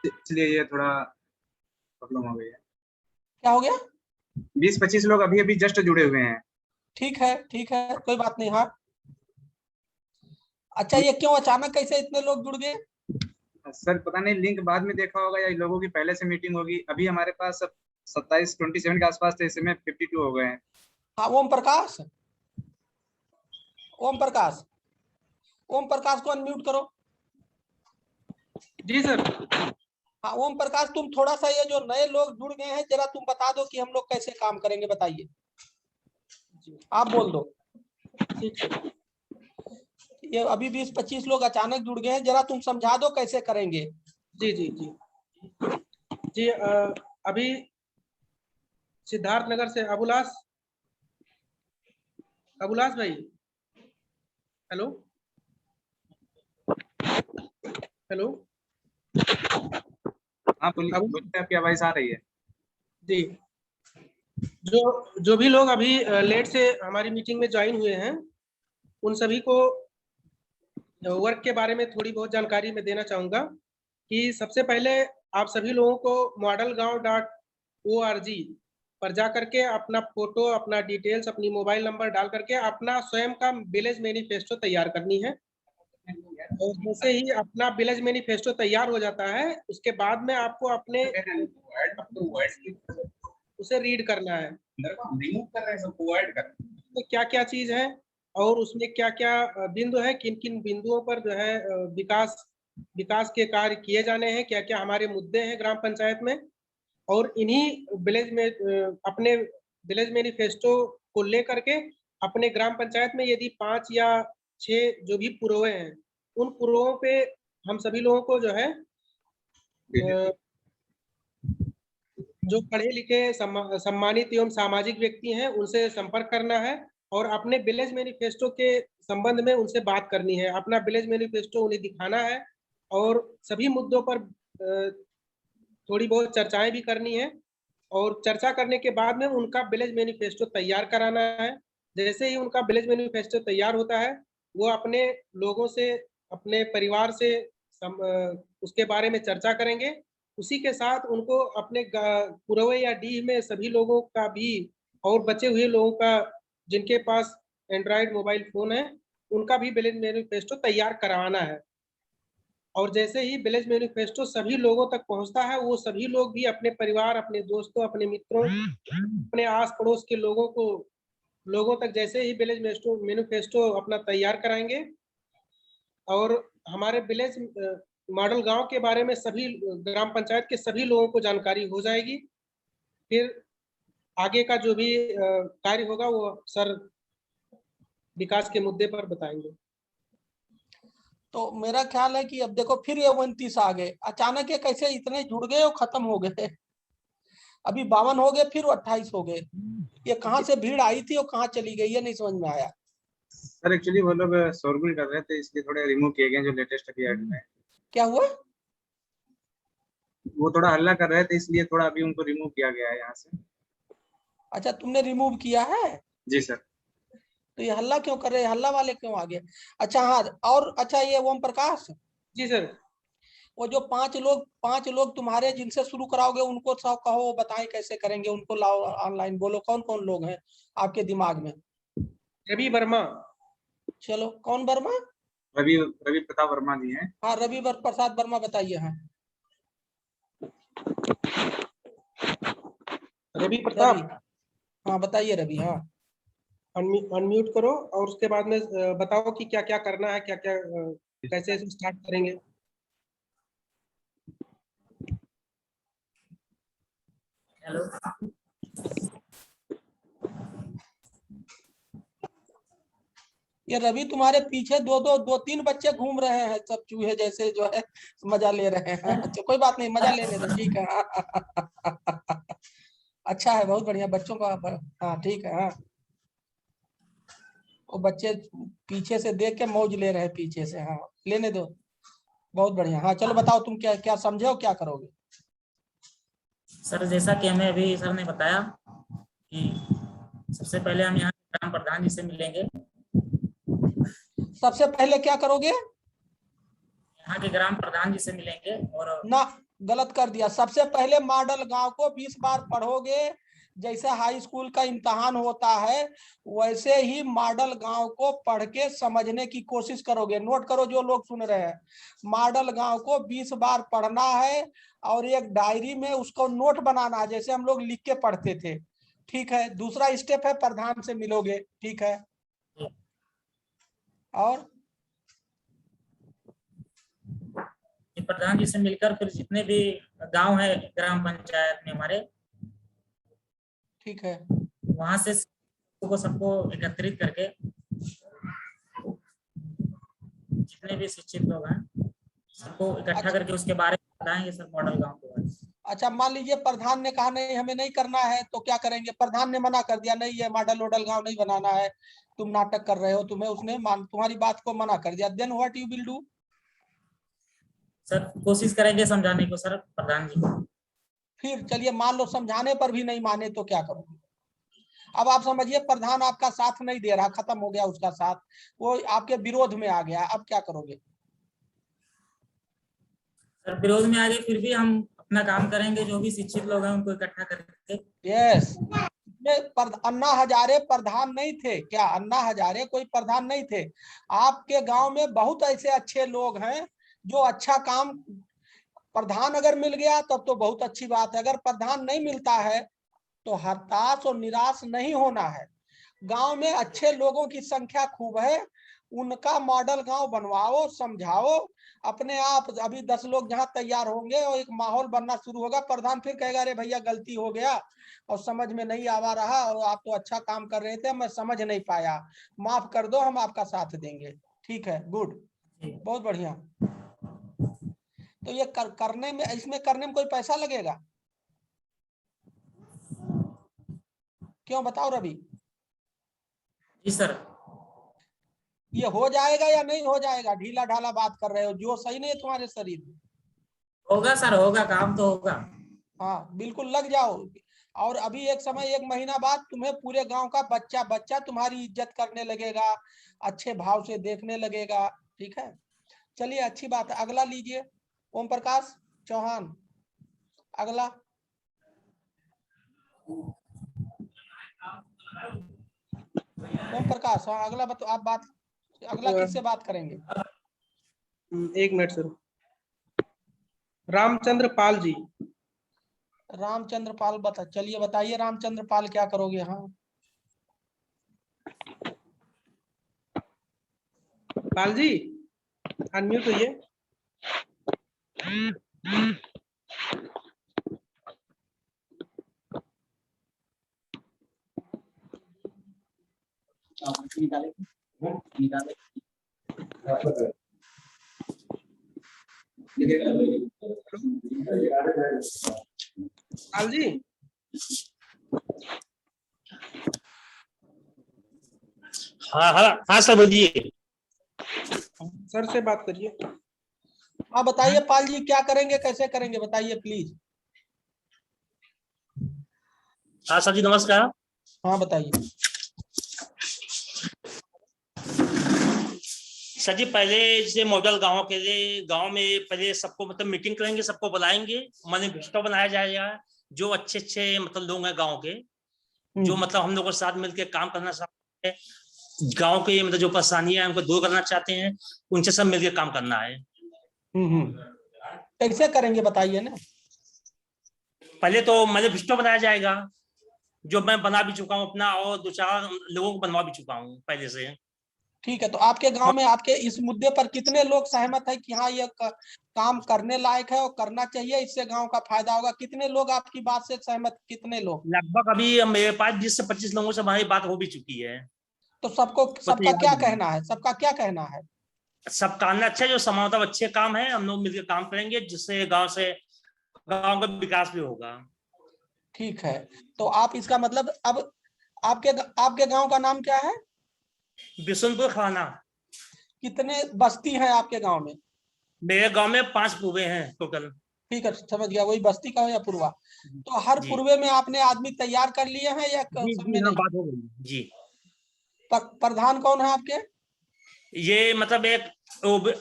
इसलिए ये थोड़ा प्रॉब्लम हो गई है। क्या हो गया? 20-25 लोग अभी अभी जस्ट जुड़े हुए हैं। ठीक है कोई बात नहीं। हाँ अच्छा ये क्यों अचानक कैसे इतने लोग जुड़ गए? सर पता नहीं, लिंक बाद में देखा होगा या इन लोगों की पहले से मीटिंग होगी। अभी हमारे पास 27 के आसपास थे, इस समय 52 हो गए हैं। हाँ ओम प्रकाश को अनम्यूट करो। जी सर। हाँ ओम प्रकाश तुम थोड़ा सा ये जो नए लोग जुड़ गए हैं जरा तुम बता दो कि हम लोग कैसे काम करेंगे, बताइए। आप बोल दो। ये अभी 20-25 लोग अचानक जुड़ गए हैं, जरा तुम समझा दो कैसे करेंगे। जी जी जी जी अभी सिद्धार्थ नगर से अबुलास भाई। हेलो हेलो हाँ बोलिए, आपकी आवाज आ रही है। जी जो भी लोग अभी लेट से हमारी मीटिंग में ज्वाइन हुए हैं उन सभी को वर्क के बारे में थोड़ी बहुत जानकारी मैं देना चाहूँगा कि सबसे पहले आप सभी लोगों को modelgaon.org पर जा करके अपना फोटो, अपना डिटेल्स, अपनी मोबाइल नंबर डाल करके अपना स्वयं का विलेज मैनिफेस्टो तैयार करनी है। और जैसे ही अपना विलेज मैनिफेस्टो तैयार हो जाता है उसके बाद में आपको अपने उसे रीड करना है। तो क्या क्या चीज है और उसमें क्या क्या बिंदु है, किन किन बिंदुओं पर जो है विकास के कार्य किए जाने हैं, क्या क्या हमारे मुद्दे हैं ग्राम पंचायत में। और इन्हीं विलेज में अपने विलेज मैनिफेस्टो को लेकर के अपने ग्राम पंचायत में यदि 5 या 6 जो भी पुरोए हैं उन पुरों पे हम सभी लोगों को जो है जो पढ़े लिखे सम्मानित एवं सामाजिक व्यक्ति हैं उनसे संपर्क करना है और अपने विलेज मैनिफेस्टो के संबंध में उनसे बात करनी है। अपना विलेज मैनिफेस्टो उन्हें दिखाना है और सभी मुद्दों पर थोड़ी बहुत चर्चाएं भी करनी है और चर्चा करने के बाद में उनका विलेज मैनिफेस्टो तैयार कराना है। जैसे ही उनका विलेज मैनिफेस्टो तैयार होता है वो अपने लोगों से, अपने परिवार से उसके बारे में चर्चा करेंगे। उसी के साथ उनको अपने पुरवे या डीह में सभी लोगों का भी और बचे हुए लोगों का जिनके पास एंड्रॉयड मोबाइल फोन है उनका भी विलेज मैनिफेस्टो तैयार करवाना है। और जैसे ही विलेज मैनिफेस्टो सभी लोगों तक पहुंचता है वो सभी लोग भी अपने परिवार, अपने दोस्तों, अपने मित्रों, अपने आस पड़ोस के लोगों तक जैसे ही विलेज मैनिफेस्टो अपना तैयार कराएंगे और हमारे विलेज मॉडल गांव के बारे में सभी ग्राम पंचायत के सभी लोगों को जानकारी हो जाएगी। फिर आगे का जो भी कार्य होगा वो सर विकास के मुद्दे पर बताएंगे। तो मेरा ख्याल है कि अब देखो फिर ये 29 आ गए अचानक, ये कैसे इतने जुड़ गए और खत्म हो गए। अभी 52 हो गए फिर 28 हो गए। ये कहाँ से भीड़ आई थी और कहाँ चली गई ये नहीं समझ में आया। सर एक्चुअली वो लोग शोरगुल कर रहे थे इसलिए थोड़े रिमूव किए गए जो लेटेस्ट अभी ऐड में। क्या हुआ? वो थोड़ा हल्ला कर रहे थे इसलिए थोड़ा अभी उनको रिमूव किया गया है यहाँ से। अच्छा तुमने रिमूव किया है? जी सर। तो ये हल्ला क्यों कर रहे हैं, हल्ला वाले क्यों आ गए? अच्छा हाँ और अच्छा ये ओम प्रकाश जी सर। वो जो 5 लोग तुम्हारे जिनसे शुरू कराओगे उनको सब कहो, बताएं कैसे करेंगे, उनको लाओ ऑनलाइन, बोलो कौन कौन लोग हैं आपके दिमाग में। रवि वर्मा। चलो कौन वर्मा? रवि प्रताप वर्मा जी हैं। हाँ रवि प्रसाद वर्मा बताइए। हाँ रवि प्रताप। हाँ बताइए रवि। हाँ अनम्यूट करो और उसके बाद में बताओ कि क्या क्या करना है, क्या क्या कैसे स्टार्ट करेंगे। हेलो। ये रवि तुम्हारे पीछे दो तीन बच्चे घूम रहे हैं, सब चूहे जैसे जो है मजा ले रहे हैं। अच्छा कोई बात नहीं, मजा लेने दो, ठीक है। अच्छा है, बहुत बढ़िया बच्चों का। हाँ ठीक है। हाँ वो बच्चे पीछे से देख के मौज ले रहे हैं पीछे से। हाँ लेने दो, बहुत बढ़िया। हाँ चलो बताओ तुम क्या क्या समझे हो, क्या करोगे। सर जैसा कि हमें अभी सर ने बताया कि सबसे पहले हम यहाँ ग्राम प्रधान जी से मिलेंगे। सबसे पहले क्या करोगे? यहाँ के ग्राम प्रधान जी से मिलेंगे और ना, गलत कर दिया। सबसे पहले मॉडल गांव को 20 बार पढ़ोगे। जैसे हाई स्कूल का इम्तहान होता है वैसे ही मॉडल गांव को पढ़ के समझने की कोशिश करोगे। नोट करो जो लोग सुन रहे हैं, मॉडल गांव को 20 बार पढ़ना है और एक डायरी में उसको नोट बनाना है, जैसे हम लोग लिख के पढ़ते थे। ठीक है। दूसरा स्टेप है प्रधान से मिलोगे। ठीक है। और प्रधान जी से मिलकर फिर जितने भी गांव है ग्राम पंचायत में हमारे, ठीक है, वहां से सबको एकत्रित करके जितने भी शिक्षित लोग हैं सबको इकट्ठा करके उसके बारे में बताएंगे सर, मॉडल गांव के बारे में। अच्छा मान लीजिए प्रधान ने कहा नहीं हमें नहीं करना है, तो क्या करेंगे? प्रधान ने मना कर दिया, नहीं ये मॉडल वॉडल गांव नहीं बनाना है, तुम नाटक कर रहे हो, तुम्हें उसने तुम्हारी बात को मना कर दिया, then what you will do? Sir कोशिश करेंगे समझाने को सर प्रधान जी को। फिर चलिए मान लो समझाने पर भी नहीं माने तो क्या करोगे? अब आप समझिए प्रधान आपका साथ नहीं दे रहा, खत्म हो गया उसका साथ, वो आपके विरोध में आ गया, अब क्या करोगे? सर विरोध में आगे फिर भी हम अपना काम करेंगे, जो भी शिक्षित लोग हैं उनको इकट्ठा करके। यस। अन्ना हजारे प्रधान नहीं थे क्या? अन्ना हजारे कोई प्रधान नहीं थे। आपके गांव में बहुत ऐसे अच्छे लोग हैं जो अच्छा काम, प्रधान अगर मिल गया तब तो बहुत अच्छी बात है, अगर प्रधान नहीं मिलता है तो हताश और निराश नहीं होना है। गांव में अच्छे लोगों की संख्या खूब है, उनका मॉडल गांव बनवाओ, समझाओ अपने आप। अभी 10 लोग जहां तैयार होंगे और एक माहौल बनना शुरू होगा, प्रधान फिर कहेगा अरे भैया गलती हो गया और समझ में नहीं आवा रहा, और आप तो अच्छा काम कर रहे थे मैं समझ नहीं पाया, माफ कर दो, हम आपका साथ देंगे। ठीक है, गुड, बहुत बढ़िया। तो ये करने में, इसमें करने में कोई पैसा लगेगा? क्यों बताओ रवि? जी सर। ये हो जाएगा या नहीं हो जाएगा? ढीला ढाला बात कर रहे हो, जो सही नहीं है तुम्हारे शरीर में। होगा सर, होगा, काम तो होगा। हाँ बिल्कुल लग जाओ। और अभी एक समय, 1 महीना बाद तुम्हें पूरे गांव का बच्चा बच्चा तुम्हारी इज्जत करने लगेगा, अच्छे भाव से देखने लगेगा। ठीक है, चलिए अच्छी बात है। अगला लीजिए, ओम प्रकाश चौहान, अगला। ओम प्रकाश, हाँ अगला आप बात, अगला किससे बात करेंगे? 1 मिनट सर। रामचंद्र पाल जी। रामचंद्र पाल बता, चलिए बताइए रामचंद्र पाल क्या करोगे? हाँ पाल जी अनम्यूट होइए। पाल जी हाँ हाँ हाँ सर बोलिए। सर से बात करिए। हाँ बताइए पाल जी क्या करेंगे, कैसे करेंगे, बताइए प्लीज। हाँ सर जी नमस्कार। हाँ बताइए। सर जी पहले जैसे मॉडल गांव के लिए गांव में पहले सबको मतलब मीटिंग करेंगे, सबको बुलाएंगे, मैनिफेस्टो बनाया जाएगा, जो अच्छे अच्छे मतलब लोग हैं गांव के, जो मतलब हम लोगों के साथ मिलकर काम करना चाहते हैं, गांव के मतलब जो परेशानियां हैं उनको दूर करना चाहते हैं, उनसे सब मिलकर काम करना है। कैसे करेंगे बताइए ना। पहले तो मैनिफेस्टो बनाया जाएगा, जो मैं बना भी चुका हूँ अपना, और 2-4 लोगों को बनवा भी चुका हूँ पहले से। ठीक है, तो आपके गांव में आपके इस मुद्दे पर कितने लोग सहमत है कि हाँ ये काम करने लायक है और करना चाहिए, इससे गांव का फायदा होगा? कितने लोग आपकी बात से सहमत, कितने लोग? लगभग अभी मेरे पास 20 से 25 लोगों से हमारी बात हो भी चुकी है। तो सबका क्या कहना है, सबका क्या कहना है? सब काम अच्छा है, जो समानता अच्छे काम है, हम लोग मिलकर काम करेंगे जिससे गांव का विकास भी होगा। ठीक है, तो आप इसका मतलब अब आपके गांव का नाम क्या है? बिशुनपुर खाना। कितने बस्ती हैं आपके गांव में? मेरे गांव में 5 पूर्वे हैं टोटल। ठीक है, समझ गया, वही बस्ती का हो या पूर्वा? तो हर पूर्वे में आपने आदमी तैयार कर लिए हैं या सब में नहीं? बात हो गई जी। प्रधान कौन है आपके? ये मतलब एक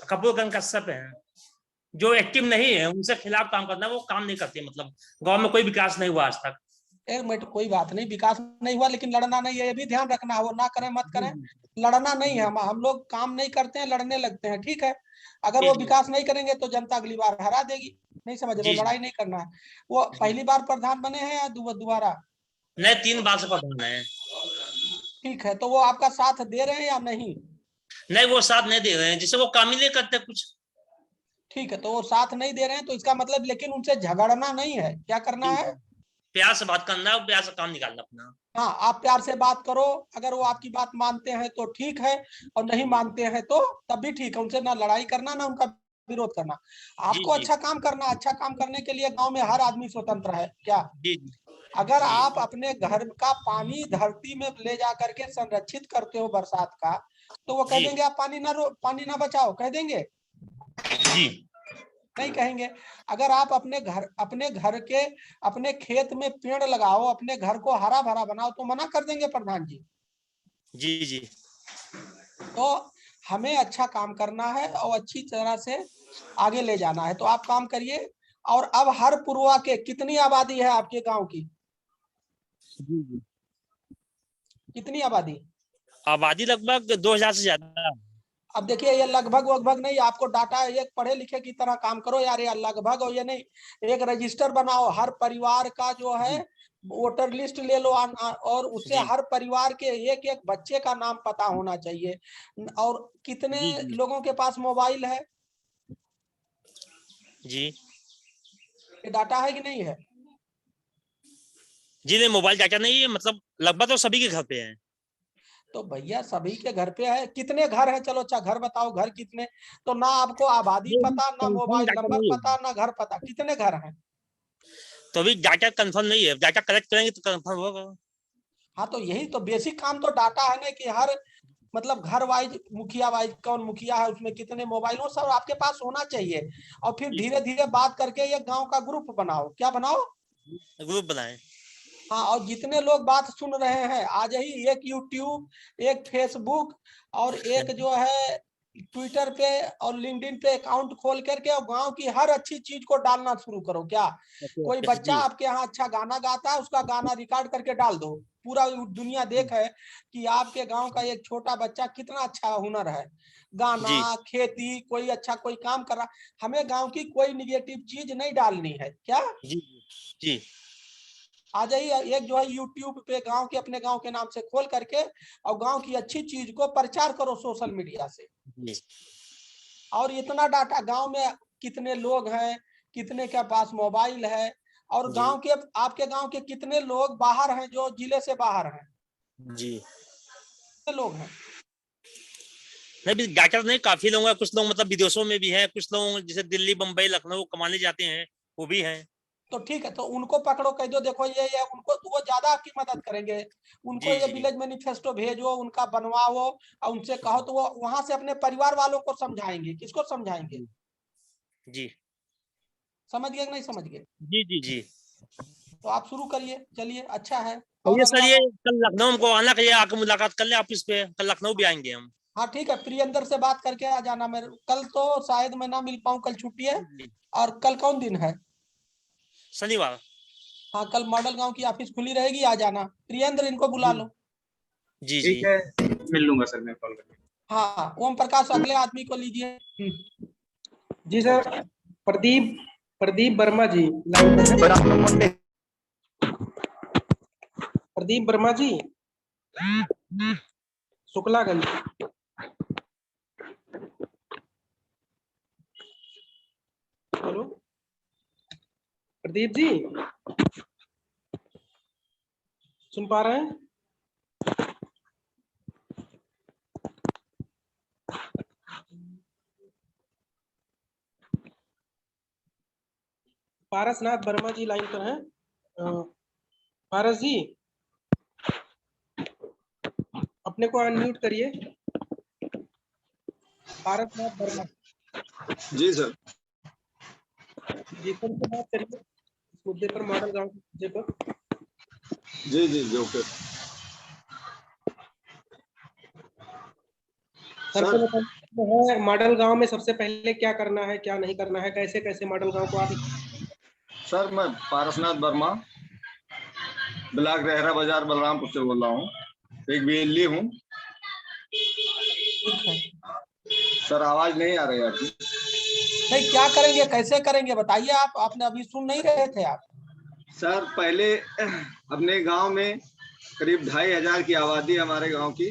कपूरगंज कश्यप है, जो एक्टिव नहीं है, उनसे खिलाफ काम करना, वो काम नहीं करते, मतलब गांव में कोई विकास नहीं हुआ आज तक। एक मिनट, कोई बात नहीं, विकास नहीं हुआ लेकिन लड़ना नहीं है, ये भी ध्यान रखना है, वो ना करें मत करें, लड़ना नहीं है। हम लोग काम नहीं करते हैं, लड़ने लगते हैं, ठीक है? अगर वो विकास नहीं करेंगे तो जनता अगली बार हरा देगी, नहीं समझ रहे? लड़ाई नहीं करना है। वो पहली बार प्रधान बने हैं या दोबारा? नहीं, 3 बार से प्रधान है। ठीक है, तो वो आपका साथ दे रहे हैं या नहीं? नहीं, वो साथ नहीं दे रहे हैं, जिससे वो काम ही नहीं करते कुछ। ठीक है, तो वो साथ नहीं दे रहे हैं, तो इसका मतलब लेकिन उनसे झगड़ना नहीं है, क्या करना है? प्यार से बात करना है, प्यार से काम निकालना अपना। हाँ, आप प्यार से बात करो, अगर वो आपकी बात मानते हैं तो ठीक है, और नहीं मानते हैं तो तब भी ठीक है। उनसे ना लड़ाई करना, ना उनका विरोध करना। आपको अच्छा काम करना, अच्छा काम करने के लिए गांव में हर आदमी स्वतंत्र है क्या? अगर आप अपने घर का पानी धरती में ले जा करके संरक्षित करते हो बरसात का, तो वो कह देंगे आप पानी ना बचाओ, कह देंगे? जी नहीं कहेंगे। अगर आप अपने घर के अपने खेत में पेड़ लगाओ, अपने घर को हरा भरा बनाओ, तो मना कर देंगे प्रधान जी? जी जी। तो हमें अच्छा काम करना है और अच्छी तरह से आगे ले जाना है, तो आप काम करिए। और अब हर पूर्वा के कितनी आबादी है आपके गांव की? कितनी आबादी? आबादी लगभग 2000 से ज्यादा। अब देखिए, ये लगभग नहीं, आपको डाटा एक पढ़े लिखे की तरह काम करो यार, ये लगभग और ये नहीं, एक रजिस्टर बनाओ, हर परिवार का जो है वोटर लिस्ट ले लो, और उससे हर परिवार के एक एक बच्चे का नाम पता होना चाहिए, और कितने लोगों के पास मोबाइल है जी। ये डाटा है कि नहीं है? जी नहीं, मोबाइल डाटा नहीं है, मतलब लगभग तो सभी के घर पे है। तो भैया सभी के घर पे है, कितने घर है? चलो अच्छा घर बताओ, घर कितने? तो ना आपको आबादी पता, ना मोबाइल नंबर पता, ना घर पता, कितने घर हैं? तो अभी डाटा कंफर्म नहीं है, डाटा कलेक्ट करेंगे तो कंफर्म होगा। हाँ, तो यही तो बेसिक काम तो डाटा है ना, कि हर मतलब घर वाइज, मुखिया वाइज, कौन मुखिया है, उसमें कितने मोबाइल, वो सब आपके पास होना चाहिए। और फिर धीरे धीरे बात करके ये गांव का ग्रुप बनाओ, क्या बनाओ? ग्रुप बनाए। हाँ, और जितने लोग बात सुन रहे हैं आज ही, एक यूट्यूब, एक फेसबुक, और एक जो है ट्विटर पे और लिंक्डइन पे अकाउंट खोल करके और गांव की हर अच्छी चीज को डालना शुरू करो। क्या कोई बच्चा आपके यहाँ अच्छा गाना गाता है, उसका गाना रिकॉर्ड करके डाल दो, पूरा दुनिया देखे कि आपके गांव का एक छोटा बच्चा कितना अच्छा हुनर है, गाना, खेती, कोई अच्छा कोई काम कर रहा। हमें गांव की कोई निगेटिव चीज नहीं डालनी है, क्या? जी। आ जाइए, एक जो है यूट्यूब पे गांव के, अपने गांव के नाम से खोल करके, और गांव की अच्छी चीज को प्रचार करो सोशल मीडिया से। और इतना डाटा, गांव में कितने लोग हैं, कितने के पास मोबाइल है, और गांव के, आपके गांव के कितने लोग बाहर हैं, जो जिले से बाहर हैं? जी, कितने लोग हैं? नहीं, डाटा नहीं, काफी लोग हैं, कुछ लोग मतलब विदेशों में भी हैं, कुछ लोग जैसे दिल्ली, मुंबई, लखनऊ कमाने जाते हैं, वो भी हैं। तो ठीक है, तो उनको पकड़ो, कह दो देखो ये उनको, तो वो ज्यादा आपकी मदद करेंगे। उनको ये विलेज मैनिफेस्टो भेजो, उनका बनवाओ, और उनसे कहो, तो वो वहां से अपने परिवार वालों को समझाएंगे। किसको समझाएंगे? जी। समझ गए कि नहीं समझ गए? जी जी जी। तो आप शुरू करिए, चलिए, अच्छा है। ये सर, ये कल लखनऊ हमको आना चाहिए, आके मुलाकात कर ले ऑफिस पे, कल लखनऊ भी आएंगे हम। हाँ ठीक है, प्रियंदर से बात करके आ जाना। मेरे कल तो शायद मैं ना मिल पाऊँ, कल छुट्टी है। और कल कौन दिन है? शनिवार। हाँ, कल मॉडल गांव की ऑफिस खुली रहेगी, आ जाना। प्रियंदर, इनको बुला लो। जी ठीक है, मिल लूंगा सर मैं कॉल करके। हाँ, ओम प्रकाश अगले आदमी को लीजिए। जी सर, प्रदीप वर्मा जी लाइन पर है। प्रदीप वर्मा जी, शुक्लागंज। हेलो प्रदीप जी, सुन पा रहे हैं? पारसनाथ वर्मा जी लाइन पर हैं। पारस जी, अपने को अनम्यूट करिए। पारसनाथ वर्मा जी सर। जी, कौन से बात करिए इस मुद्दे पर, मॉडल गांव के मुद्दे पर। जी जी जी ओके सर सर। को बताइए मॉडल गांव में सबसे पहले क्या करना है, क्या नहीं करना है, कैसे कैसे मॉडल गांव को आप। सर मैं पारसनाथ वर्मा, ब्लॉक रेहरा बाजार बलरामपुर से बोल रहा हूँ, एक बीएलई हूँ। ठीक है, सर आवाज नहीं आ रही है आपकी। नहीं क्या करेंगे, कैसे करेंगे बताइए आप, आपने अभी सुन नहीं रहे थे आप? सर पहले अपने गांव में करीब 2500 की आबादी है हमारे गांव की।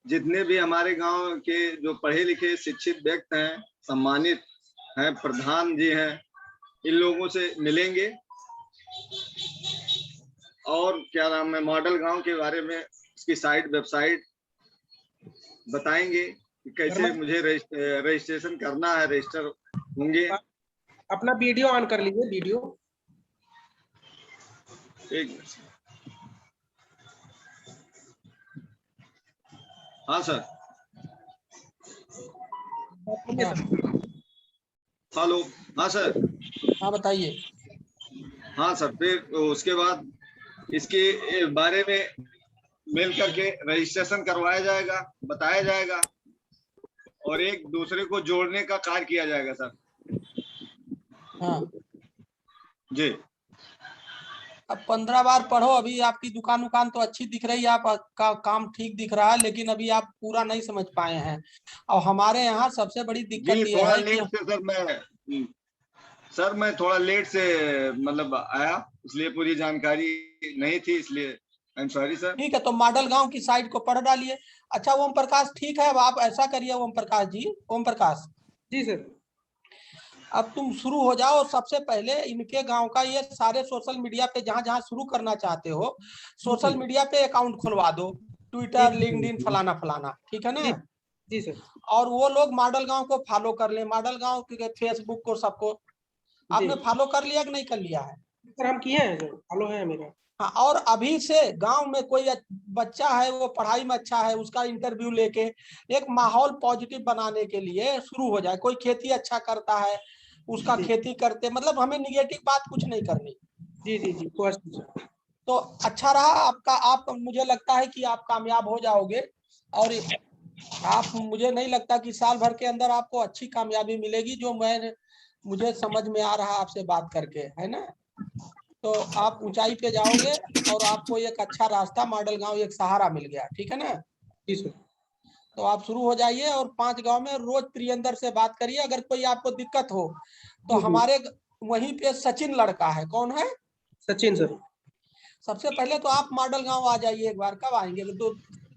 जितने भी हमारे गांव के जो पढ़े लिखे शिक्षित व्यक्ति हैं, सम्मानित हैं, प्रधान जी हैं, इन लोगों से मिलेंगे और क्या नाम है मॉडल गांव के बारे में उसकी साइट वेबसाइट बताएंगे कि कैसे मुझे रजिस्ट्रेशन करना है, रजिस्टर होंगे। अपना वीडियो ऑन कर लीजिए, वीडियो। एक मिनट। हाँ सर। हेलो। हाँ सर। हाँ बताइए। हाँ सर, फिर उसके बाद इसके बारे में मिल करके रजिस्ट्रेशन करवाया जाएगा, बताया जाएगा और एक दूसरे को जोड़ने का कार्य किया जाएगा सर। हाँ जी। अब 15 बार पढ़ो। अभी आपकी दुकान तो अच्छी दिख रही है, आपका काम ठीक दिख रहा है, लेकिन अभी आप पूरा नहीं समझ पाए हैं। और हमारे यहाँ सबसे बड़ी दिक्कत जी ये थोड़ा है लेट कि से सर मैं थोड़ा लेट से मतलब आया, इसलिए पूरी जानकारी नहीं थी, इसलिए आई एम सॉरी सर। ठीक है, तो मॉडल गांव की साइट को पढ़ डालिए। अच्छा ओम प्रकाश, ठीक है, अब आप ऐसा करिए ओम प्रकाश जी, ओम प्रकाश जी सर। अब तुम शुरू हो जाओ। सबसे पहले इनके गांव का ये सारे सोशल मीडिया पे जहां जहां शुरू करना चाहते हो, सोशल मीडिया पे अकाउंट खुलवा दो, ट्विटर, लिंक्डइन, फलाना फलाना, ठीक है ना? जी सर। और वो लोग मॉडल गांव को फॉलो कर ले, मॉडल गांव के फेसबुक को, सबको। आपने फॉलो कर लिया कि नहीं कर लिया है? सर हम किए हैं सर, फॉलो है मेरा। हाँ, और अभी से गांव में कोई बच्चा है वो पढ़ाई में अच्छा है, उसका इंटरव्यू लेके एक माहौल पॉजिटिव बनाने के लिए शुरू हो जाए। कोई खेती अच्छा करता है, उसका खेती करते, मतलब हमें निगेटिव बात कुछ नहीं करनी। जी जी जी, तो अच्छा रहा आपका, आप मुझे लगता है कि आप कामयाब हो जाओगे। और आप, मुझे नहीं लगता कि साल भर के अंदर आपको अच्छी कामयाबी मिलेगी, जो मुझे समझ में आ रहा आपसे बात करके, है ना? तो आप ऊंचाई पे जाओगे और आपको एक अच्छा रास्ता, मॉडल गांव एक सहारा मिल गया, ठीक है ना? जी सर। तो आप शुरू हो जाइए और 5 गांव में रोज प्रियंदर से बात करिए। अगर कोई आपको दिक्कत हो तो हमारे वहीं पे सचिन लड़का है। कौन है? सचिन सर। सबसे पहले तो आप मॉडल गांव आ जाइए एक बार। कब आएंगे?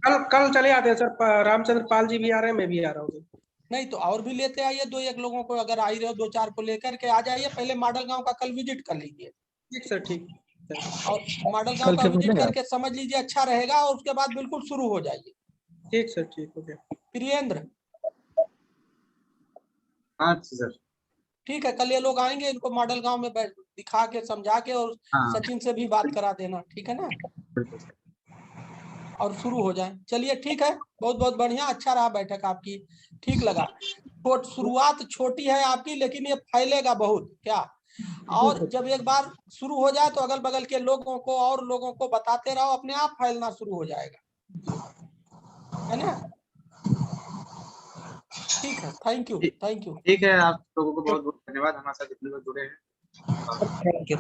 कल चले आते हैं सर, रामचंद्र पाल जी भी आ रहे हैं, मैं भी आ रहा हूँ। नहीं तो और भी लेते आइए, 2-1 लोगों को, अगर आ ही रहे हो 2-4 को लेकर के आ जाइए। पहले मॉडल गांव का कल विजिट कर लीजिए। ठीक सर, ठीक। और मॉडल गांव का विजिट करके समझ लीजिए, अच्छा रहेगा, और उसके बाद बिल्कुल शुरू हो जाइए। ठीक सर, ठीक हो गया। प्रियेंद्र। हाँ सर। ठीक है, कल ये लोग आएंगे, इनको मॉडल गांव में दिखा के, समझा के, और सचिन से भी बात करा देना, ठीक है ना? और शुरू हो जाए। चलिए ठीक है, बहुत बहुत बढ़िया, अच्छा रहा बैठक आपकी, ठीक लगा। शुरुआत छोटी है आपकी, लेकिन ये फैलेगा बहुत क्या। और जब एक बार शुरू हो जाए तो अगल बगल के लोगों को और लोगों को बताते रहो, अपने आप फैलना शुरू हो जाएगा, है ना? ठीक है, थैंक यू, थैंक यू। ठीक है, आप लोगों को बहुत बहुत धन्यवाद, हमारे साथ जितने लोग जुड़े हैं। Thank you.